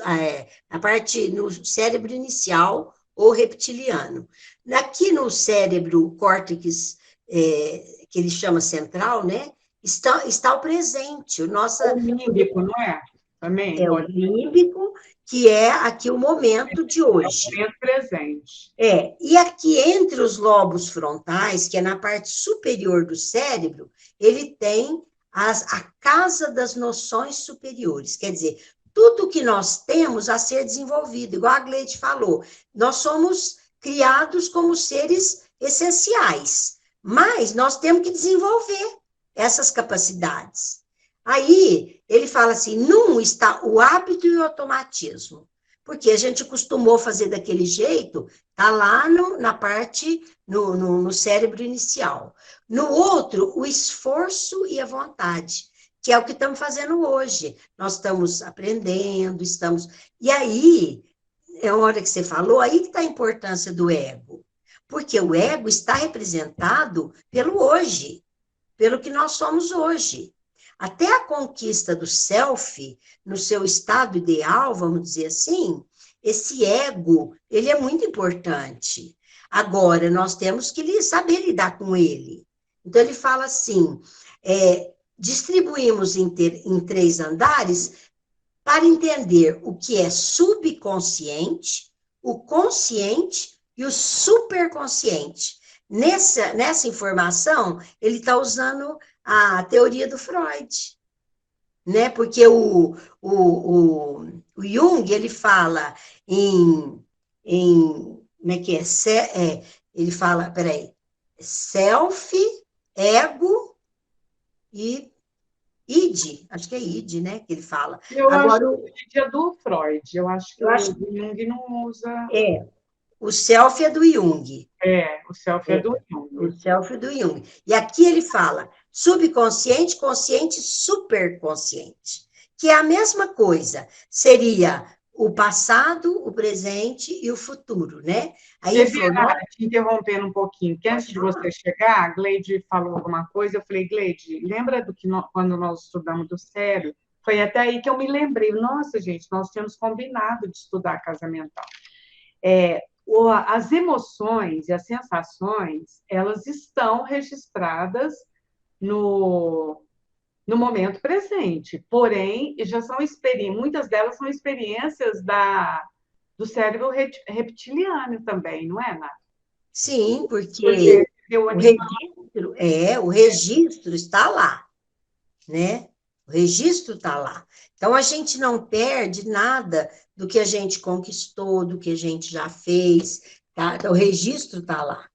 [SPEAKER 8] no cérebro inicial ou reptiliano. Aqui no cérebro córtex, que ele chama central, né, está o presente, o nosso...
[SPEAKER 1] O límbico, não é? Também.
[SPEAKER 8] É o límbico, que é aqui o momento de hoje.
[SPEAKER 1] É o momento presente.
[SPEAKER 8] E aqui entre os lobos frontais, que é na parte superior do cérebro, ele tem a casa das noções superiores. Quer dizer, tudo que nós temos a ser desenvolvido, igual a Gleide falou, nós somos criados como seres essenciais, mas nós temos que desenvolver essas capacidades. Aí, ele fala assim, num está o hábito e o automatismo, porque a gente costumou fazer daquele jeito, está lá na parte, no cérebro inicial. No outro, o esforço e a vontade, que é o que estamos fazendo hoje. Nós estamos aprendendo, E aí, é a hora que você falou, aí que está a importância do ego, porque o ego está representado pelo hoje, pelo que nós somos hoje. Até a conquista do self, no seu estado ideal, vamos dizer assim, esse ego, ele é muito importante. Agora, nós temos que saber lidar com ele. Então, ele fala assim, distribuímos em 3 andares para entender o que é subconsciente, o consciente e o superconsciente. Nessa informação, ele está usando a teoria do Freud, né? Porque o Jung, ele fala como é que é? Ele fala, self, ego e id, acho que é id, né, que ele fala.
[SPEAKER 1] Agora, acho que é do Freud, eu acho que o Jung não usa...
[SPEAKER 8] O self é do Jung.
[SPEAKER 1] O self é do Jung.
[SPEAKER 8] O self é do Jung. E aqui ele fala subconsciente, consciente, superconsciente, que é a mesma coisa. Seria o passado, o presente e o futuro, né? Aí ele falou,
[SPEAKER 1] te interrompendo um pouquinho, porque antes de você chegar, a Gleide falou alguma coisa, eu falei, Gleide, lembra do que quando nós estudamos do cérebro? Foi até aí que eu me lembrei, nossa, gente, nós tínhamos combinado de estudar casa mental. As emoções e as sensações, elas estão registradas no momento presente, porém, já são muitas delas são experiências do cérebro reptiliano também, não é, Nath?
[SPEAKER 8] Sim, porque o registro está lá, né? O registro está lá. Então, a gente não perde nada do que a gente conquistou, do que a gente já fez, tá? Então, o registro está lá.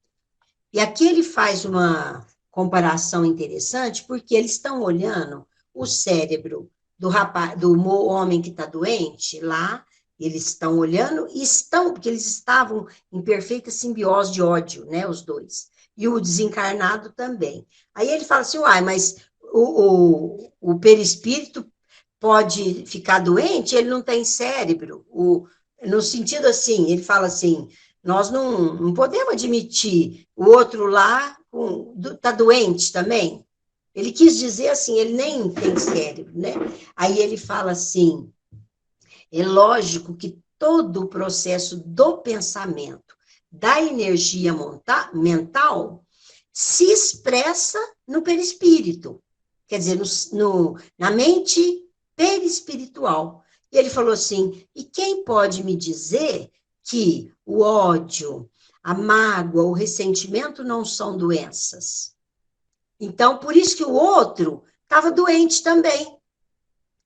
[SPEAKER 8] E aqui ele faz uma comparação interessante, porque eles estão olhando o cérebro do homem que está doente, lá, eles estão olhando, porque eles estavam em perfeita simbiose de ódio, né, os dois. E o desencarnado também. Aí ele fala assim, mas o perispírito pode ficar doente, ele não tem cérebro. No sentido assim, ele fala assim, nós não podemos admitir o outro lá está doente também. Ele quis dizer assim, ele nem tem cérebro, né? Aí ele fala assim, é lógico que todo o processo do pensamento, da energia mental, se expressa no perispírito, quer dizer, na mente perispiritual. E ele falou assim, e quem pode me dizer que o ódio, a mágoa, o ressentimento não são doenças? Então, por isso que o outro estava doente também,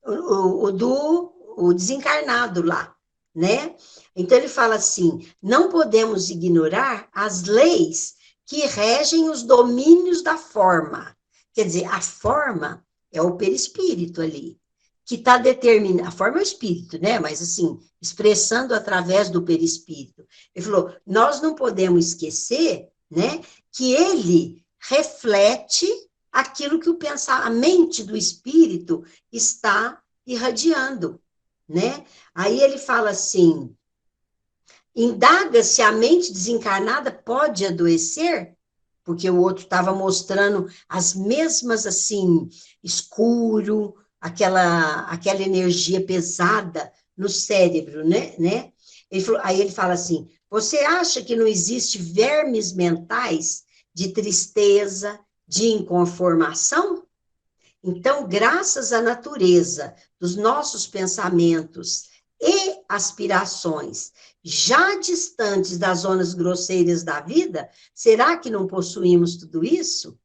[SPEAKER 8] o desencarnado lá, né? Então, ele fala assim, não podemos ignorar as leis que regem os domínios da forma. Quer dizer, a forma é o perispírito ali, que está determinando, a forma é o espírito, né? Mas, assim, expressando através do perispírito. Ele falou, nós não podemos esquecer, né, que ele reflete aquilo que a mente do espírito está irradiando, né? Aí ele fala assim, indaga se a mente desencarnada pode adoecer, porque o outro estava mostrando as mesmas, assim, escuro, aquela energia pesada no cérebro, né? Aí ele fala assim, você acha que não existe vermes mentais de tristeza, de inconformação? Então, graças à natureza dos nossos pensamentos e aspirações, já distantes das zonas grosseiras da vida, será que não possuímos tudo isso?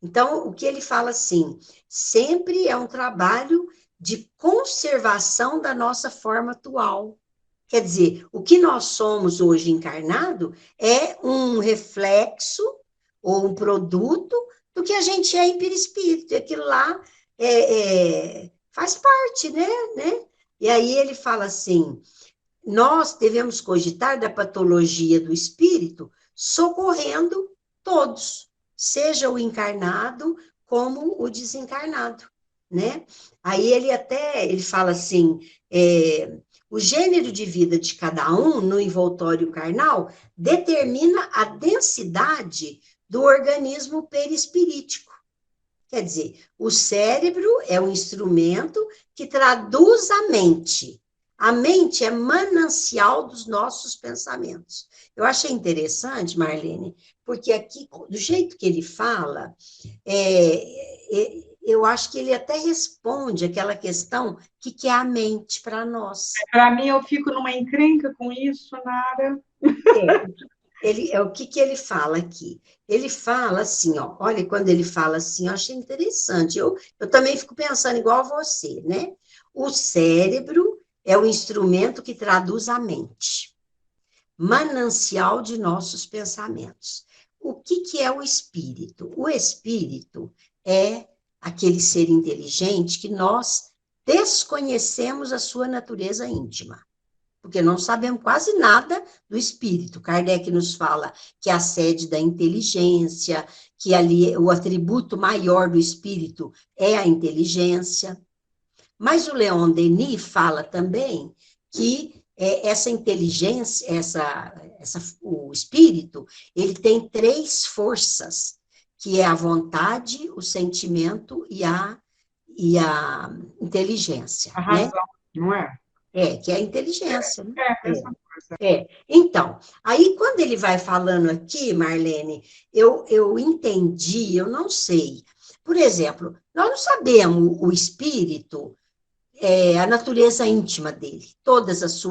[SPEAKER 8] Então, o que ele fala assim, sempre é um trabalho de conservação da nossa forma atual. Quer dizer, o que nós somos hoje encarnado é um reflexo ou um produto do que a gente é em perispírito, e aquilo lá faz parte, né? E aí ele fala assim, nós devemos cogitar da patologia do espírito, socorrendo todos, seja o encarnado como o desencarnado, né? Aí ele fala assim, o gênero de vida de cada um no envoltório carnal determina a densidade do organismo perispirítico. Quer dizer, o cérebro é um instrumento que traduz a mente. A mente é manancial dos nossos pensamentos. Eu achei interessante, Marlene, porque aqui, do jeito que ele fala, eu acho que ele até responde aquela questão, que é a mente para nós.
[SPEAKER 1] Para mim, eu fico numa encrenca com isso, Nara.
[SPEAKER 8] O que ele fala aqui? Ele fala assim, ó, olha, quando ele fala assim, eu achei interessante, eu também fico pensando igual a você, né? O cérebro é o instrumento que traduz a mente, manancial de nossos pensamentos. O que é o espírito? O espírito é aquele ser inteligente que nós desconhecemos a sua natureza íntima, porque não sabemos quase nada do espírito. Kardec nos fala que é a sede da inteligência, que ali o atributo maior do espírito é a inteligência. Mas o Leon Denis fala também que essa inteligência, o espírito, ele tem 3 forças, que é a vontade, o sentimento e a inteligência.
[SPEAKER 1] A razão, né? Não é?
[SPEAKER 8] Que é a inteligência. Né?
[SPEAKER 1] Essa coisa.
[SPEAKER 8] Então, aí quando ele vai falando aqui, Marlene, eu entendi, eu não sei. Por exemplo, nós não sabemos o espírito, a natureza íntima dele, todas as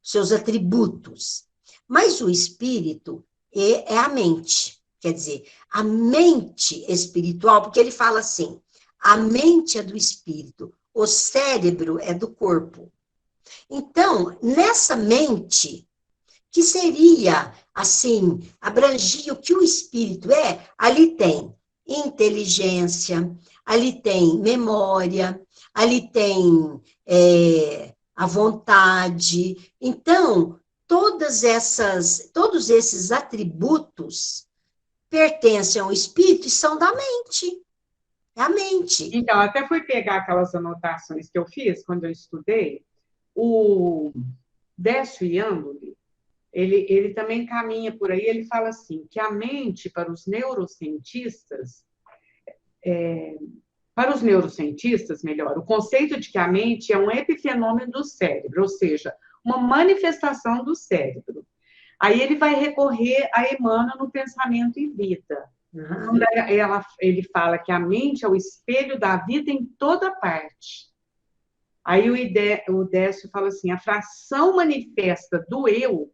[SPEAKER 8] seus atributos. Mas o espírito é a mente, quer dizer, a mente espiritual, porque ele fala assim, a mente é do espírito, o cérebro é do corpo. Então, nessa mente, que seria, assim, abrangia o que o espírito é, ali tem inteligência, ali tem memória, ali tem a vontade. Então, todos esses atributos pertencem ao espírito e são da mente. É a mente.
[SPEAKER 1] Então, até fui pegar aquelas anotações que eu fiz quando eu estudei. O Décio Iamboli, ele também caminha por aí, ele fala assim, que a mente, para os neurocientistas, melhor, o conceito de que a mente é um epifenômeno do cérebro, ou seja, uma manifestação do cérebro. Aí ele vai recorrer a Emmanuel no Pensamento e Vida, Quando ele fala que a mente é o espelho da vida em toda parte. Aí o Décio fala assim, a fração manifesta do eu,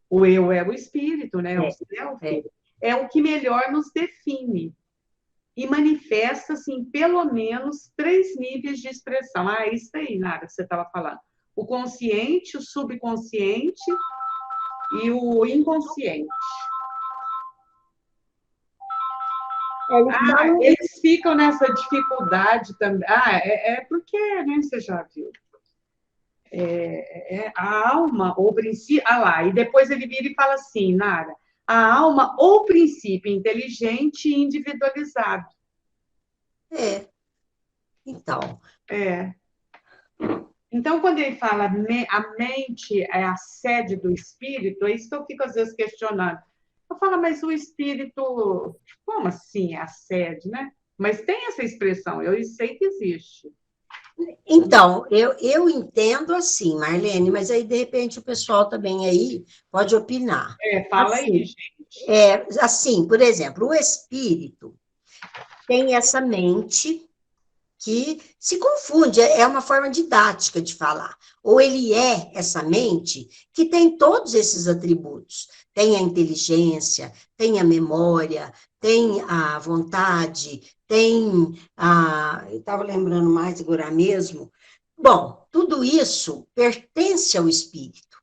[SPEAKER 1] o eu é o espírito, né? O self, é o que melhor nos define. E manifesta-se em pelo menos 3 níveis de expressão. Ah, é isso aí, Nara, que você estava falando. O consciente, o subconsciente e o inconsciente. Eles ficam nessa dificuldade também. Porque, né, você já viu. A alma, ou princípio. Lá, e depois ele vira e fala assim, Nara, a alma ou princípio inteligente e individualizado.
[SPEAKER 8] Então.
[SPEAKER 1] Então, quando ele fala a mente é a sede do espírito, é isso que eu fico às vezes questionando. Eu falo, mas o espírito, como assim é a sede, né? Mas tem essa expressão, eu sei que existe.
[SPEAKER 8] Então, eu entendo assim, Marlene, mas aí, de repente, o pessoal também aí pode opinar.
[SPEAKER 1] Fala
[SPEAKER 8] assim,
[SPEAKER 1] aí, gente.
[SPEAKER 8] Assim, por exemplo, o espírito tem essa mente que se confunde, é uma forma didática de falar. Ou ele é essa mente que tem todos esses atributos. Tem a inteligência, tem a memória, tem a vontade, tem a... Eu estava lembrando mais agora mesmo. Bom, tudo isso pertence ao espírito,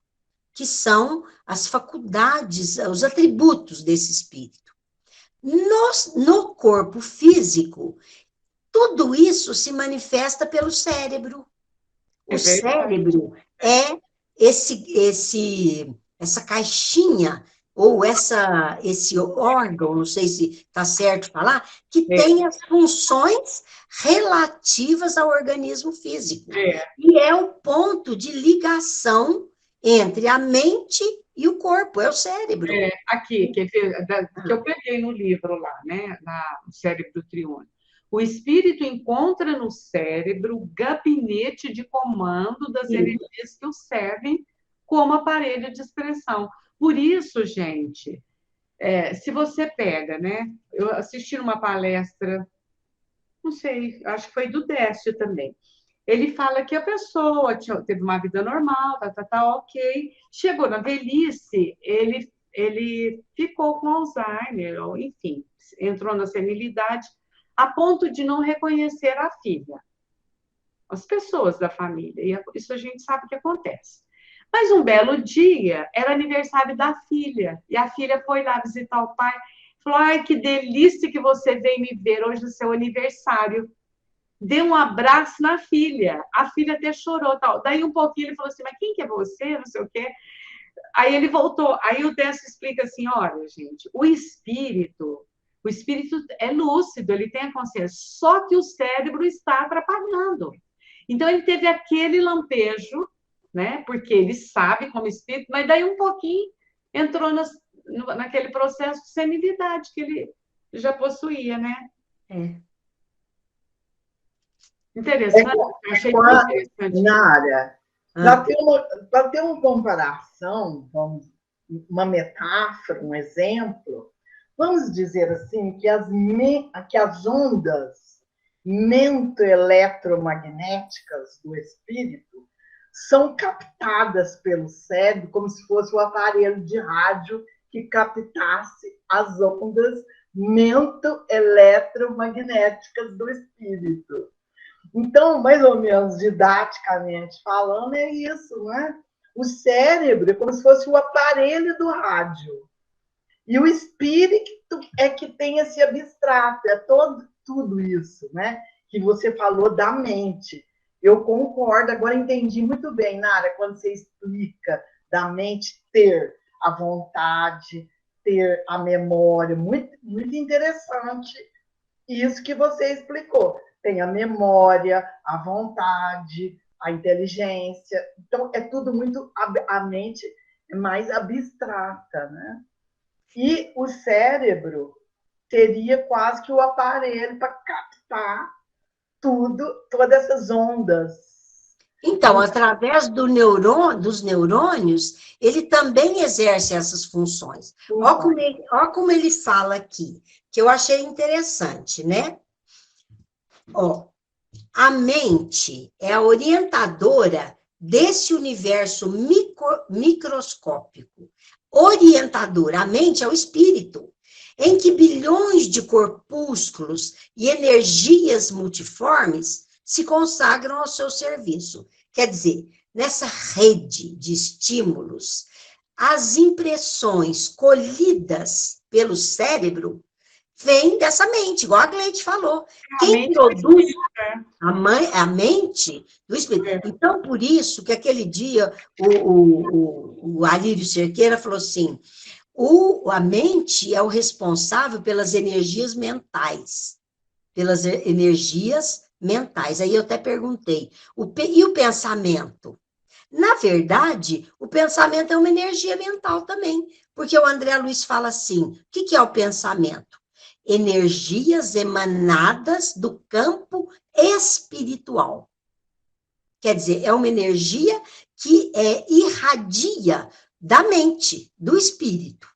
[SPEAKER 8] que são as faculdades, os atributos desse espírito. No corpo físico, tudo isso se manifesta pelo cérebro. O cérebro é essa caixinha, ou esse órgão, não sei se está certo falar, que tem as funções relativas ao organismo físico. E é o ponto de ligação entre a mente e o corpo, é o cérebro.
[SPEAKER 1] Aqui, que eu peguei no livro lá, né? No Cérebro do Triônio. O espírito encontra no cérebro o gabinete de comando das energias que o servem como aparelho de expressão. Por isso, gente, se você pega, né? Eu assisti uma palestra, não sei, acho que foi do Décio também. Ele fala que a pessoa teve uma vida normal, ok. Chegou na velhice, ele ficou com Alzheimer, ou, enfim, entrou na senilidade, a ponto de não reconhecer a filha, as pessoas da família. E isso a gente sabe que acontece. Mas um belo dia, era aniversário da filha, e a filha foi lá visitar o pai, falou, ai, que delícia que você veio me ver hoje no seu aniversário. Deu um abraço na filha, a filha até chorou, tal. Daí um pouquinho ele falou assim, mas quem que é você, não sei o quê. Aí ele voltou, aí o Décio explica assim, olha, gente, o espírito é lúcido, ele tem a consciência, só que o cérebro está atrapalhando. Então, ele teve aquele lampejo, né? Porque ele sabe como espírito, mas daí um pouquinho entrou naquele processo de senilidade que ele já possuía, né? Interessante, achei interessante.
[SPEAKER 5] Nária, para ter uma comparação, uma metáfora, um exemplo, vamos dizer assim, que as ondas mento-eletromagnéticas do espírito são captadas pelo cérebro como se fosse um aparelho de rádio que captasse as ondas mento-eletromagnéticas do espírito. Então, mais ou menos didaticamente falando, é isso, né? O cérebro é como se fosse o aparelho do rádio. E o espírito é que tem esse abstrato, é tudo isso, né? Que você falou da mente. Eu concordo, agora entendi muito bem, Nara, quando você explica da mente ter a vontade, ter a memória, muito, muito interessante isso que você explicou. Tem a memória, a vontade, a inteligência. Então, é tudo muito... A mente é mais abstrata, né? E o cérebro teria quase que o aparelho para captar todas essas ondas
[SPEAKER 8] Então, através dos neurônios, ele também exerce essas funções. Ó como ele fala aqui, que eu achei interessante, né? Ó, a mente é a orientadora desse universo microscópico. Orientadora, a mente é o espírito, em que bilhões de corpúsculos e energias multiformes se consagram ao seu serviço. Quer dizer, nessa rede de estímulos, as impressões colhidas pelo cérebro vêm dessa mente, igual a Gleide falou. Quem produz a mente do espírito. Então, por isso que aquele dia o Alírio Cerqueira falou assim, a mente é o responsável pelas energias mentais. Pelas energias mentais. Aí eu até perguntei, e o pensamento? Na verdade, o pensamento é uma energia mental também, porque o André Luiz fala assim, o que é o pensamento? Energias emanadas do campo espiritual. Quer dizer, é uma energia que irradia da mente, do espírito.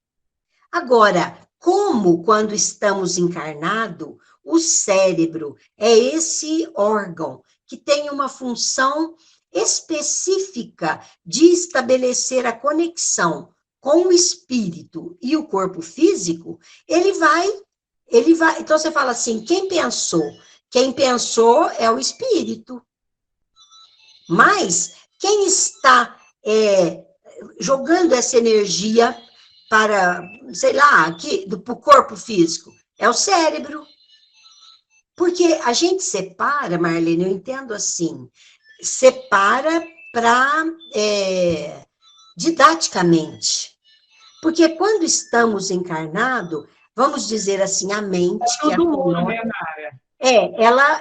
[SPEAKER 8] Agora, como quando estamos encarnados, o cérebro é esse órgão que tem uma função específica de estabelecer a conexão com o espírito e o corpo físico, ele vai, então você fala assim, quem pensou? Quem pensou é o espírito. Mas quem está jogando essa energia para, sei lá, para o corpo físico? É o cérebro. Porque a gente separa, Marlene, eu entendo assim, separa didaticamente. Porque quando estamos encarnados, vamos dizer assim, a mente...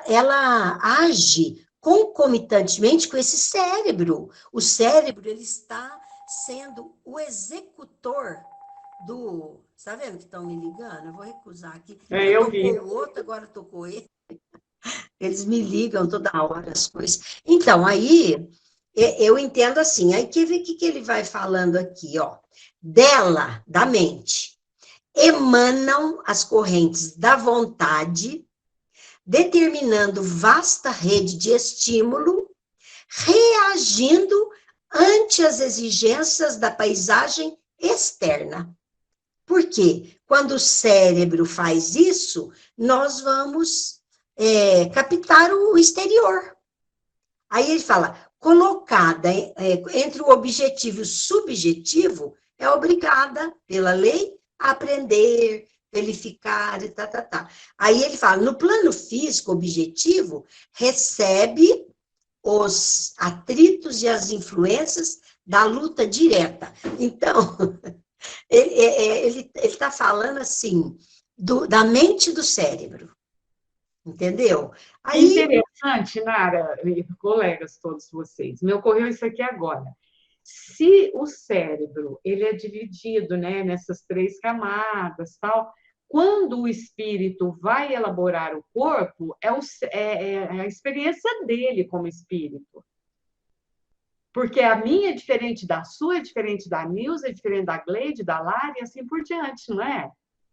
[SPEAKER 8] ela age concomitantemente com esse cérebro. O cérebro, ele está sendo o executor do... Está vendo que estão me ligando? Eu vou recusar aqui.
[SPEAKER 1] Eu vi.
[SPEAKER 8] Tocou o outro, agora tocou ele. Eles me ligam toda hora as coisas. Então, aí, eu entendo assim. Aí, quer ver o que ele vai falando aqui, ó. Dela, da mente, emanam as correntes da vontade, determinando vasta rede de estímulo, reagindo ante as exigências da paisagem externa. Por quê? Quando o cérebro faz isso, nós vamos captar o exterior. Aí ele fala, colocada entre o objetivo e o subjetivo, é obrigada, pela lei, a aprender, verificar e Aí ele fala, no plano físico objetivo, recebe os atritos e as influências da luta direta. Então, ele está falando assim, da mente e do cérebro. Entendeu? Aí...
[SPEAKER 1] Interessante, Nara, e colegas todos vocês, me ocorreu isso aqui agora. Se o cérebro, ele é dividido, né, nessas 3 camadas, tal, quando o espírito vai elaborar o corpo, é a experiência dele como espírito. Porque a minha é diferente da sua, é diferente da Nilza, é diferente da Gleide, da Lara, e assim por diante, não é?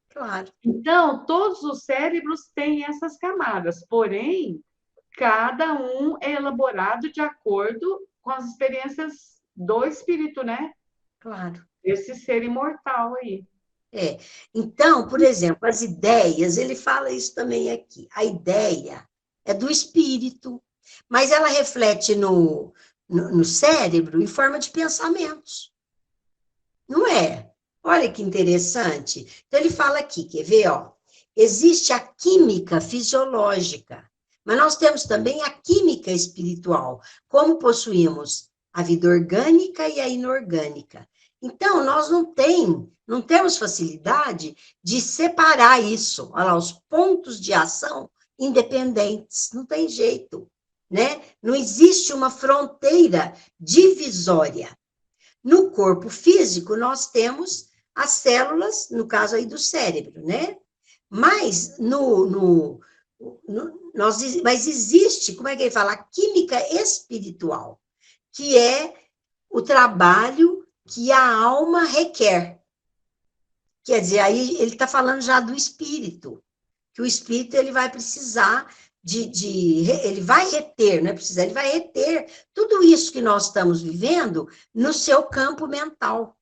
[SPEAKER 8] Claro.
[SPEAKER 1] Então, todos os cérebros têm essas camadas, porém, cada um é elaborado de acordo com as experiências do espírito, né?
[SPEAKER 8] Claro.
[SPEAKER 1] Esse ser imortal aí.
[SPEAKER 8] Então, por exemplo, as ideias, ele fala isso também aqui. A ideia é do espírito, mas ela reflete no cérebro em forma de pensamentos. Não é? Olha que interessante. Então, ele fala aqui, quer ver, ó? Existe a química fisiológica, mas nós temos também a química espiritual, como possuímos a vida orgânica e a inorgânica. Então, nós não temos facilidade de separar isso. Olha lá, os pontos de ação independentes, não tem jeito, né? Não existe uma fronteira divisória. No corpo físico, nós temos as células, no caso aí do cérebro, né? Mas no Mas existe, como é que ele fala? A química espiritual, que é o trabalho que a alma requer. Quer dizer, aí ele está falando já do espírito, que o espírito ele vai precisar ele vai reter, não é precisar, ele vai reter tudo isso que nós estamos vivendo no seu campo mental.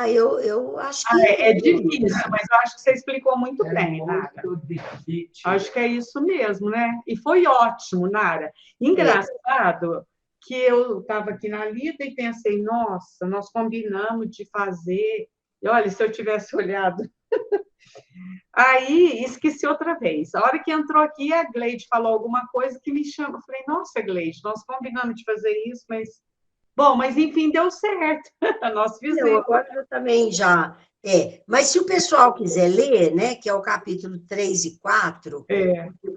[SPEAKER 8] Eu acho que...
[SPEAKER 1] É difícil, mas eu acho que você explicou muito bem, Nara. Acho que é isso mesmo, né? E foi ótimo, Nara. Engraçado que eu estava aqui na lida e pensei, nossa, nós combinamos de fazer... E olha, se eu tivesse olhado... Aí, esqueci outra vez. A hora que entrou aqui, a Gleide falou alguma coisa que me chama. Eu falei, nossa, Gleide, nós combinamos de fazer isso, mas... Bom, mas enfim, deu certo. Nós fizemos.
[SPEAKER 8] Agora eu também já... Mas se o pessoal quiser ler, né, que é o capítulo 3 e 4,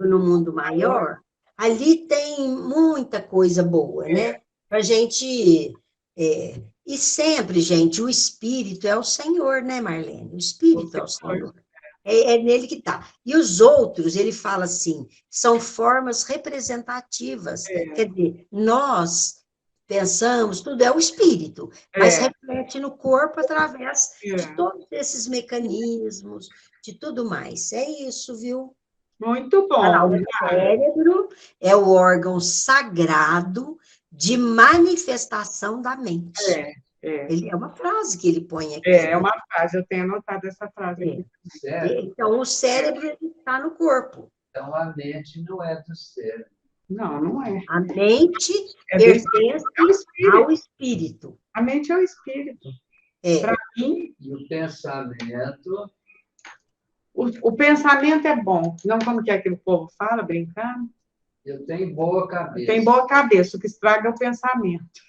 [SPEAKER 8] No Mundo Maior, ali tem muita coisa boa, né? Para a gente... E sempre, gente, o Espírito é o Senhor, né, Marlene? O Espírito é o Senhor. É nele que está. E os outros, ele fala assim, são formas representativas. Quer dizer, nós pensamos, tudo é o espírito, mas reflete no corpo através de todos esses mecanismos, de tudo mais. É isso, viu?
[SPEAKER 1] Muito bom.
[SPEAKER 8] O cérebro é o órgão sagrado de manifestação da mente. Ele é uma frase que ele põe aqui.
[SPEAKER 1] É uma frase, eu tenho anotado essa frase aqui.
[SPEAKER 8] Então, o cérebro está no corpo.
[SPEAKER 9] Então, a mente não é do cérebro.
[SPEAKER 1] Não, não é.
[SPEAKER 8] A mente pertence ao espírito.
[SPEAKER 1] A mente é o espírito. Para mim...
[SPEAKER 9] E o pensamento...
[SPEAKER 1] O pensamento é bom. Não como que é que o povo fala, brincando?
[SPEAKER 9] Eu tenho boa cabeça.
[SPEAKER 1] Tem boa cabeça, o que estraga é o pensamento.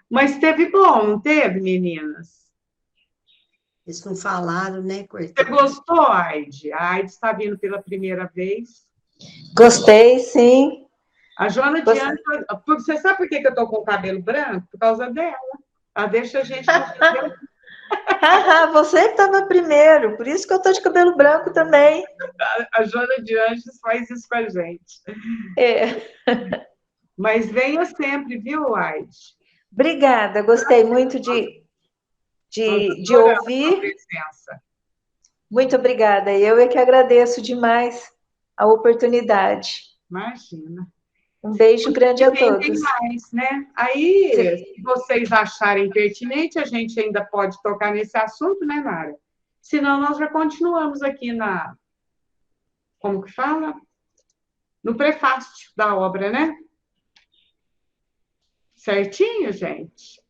[SPEAKER 1] Mas teve bom, não teve, meninas?
[SPEAKER 8] Eles não falaram, né, coitado?
[SPEAKER 1] Você gostou, Aide? A Aide está vindo pela primeira vez.
[SPEAKER 4] Gostei, sim.
[SPEAKER 1] A Joana Diante... Você sabe por que eu estou com o cabelo branco? Por causa dela. Ela deixa a gente...
[SPEAKER 4] Você estava primeiro, por isso que eu estou de cabelo branco também.
[SPEAKER 1] A Joana de Anjos faz isso com a gente. Mas venha sempre, viu, Aide?
[SPEAKER 4] Obrigada, gostei muito de ouvir. Muito obrigada. Eu é que agradeço demais a oportunidade.
[SPEAKER 1] Imagina.
[SPEAKER 4] Um beijo grande a todos.
[SPEAKER 1] Tem mais, né? Aí, se vocês acharem pertinente, a gente ainda pode tocar nesse assunto, né, Nara? Senão, nós já continuamos aqui como que fala? No prefácio da obra, né? Certinho, gente?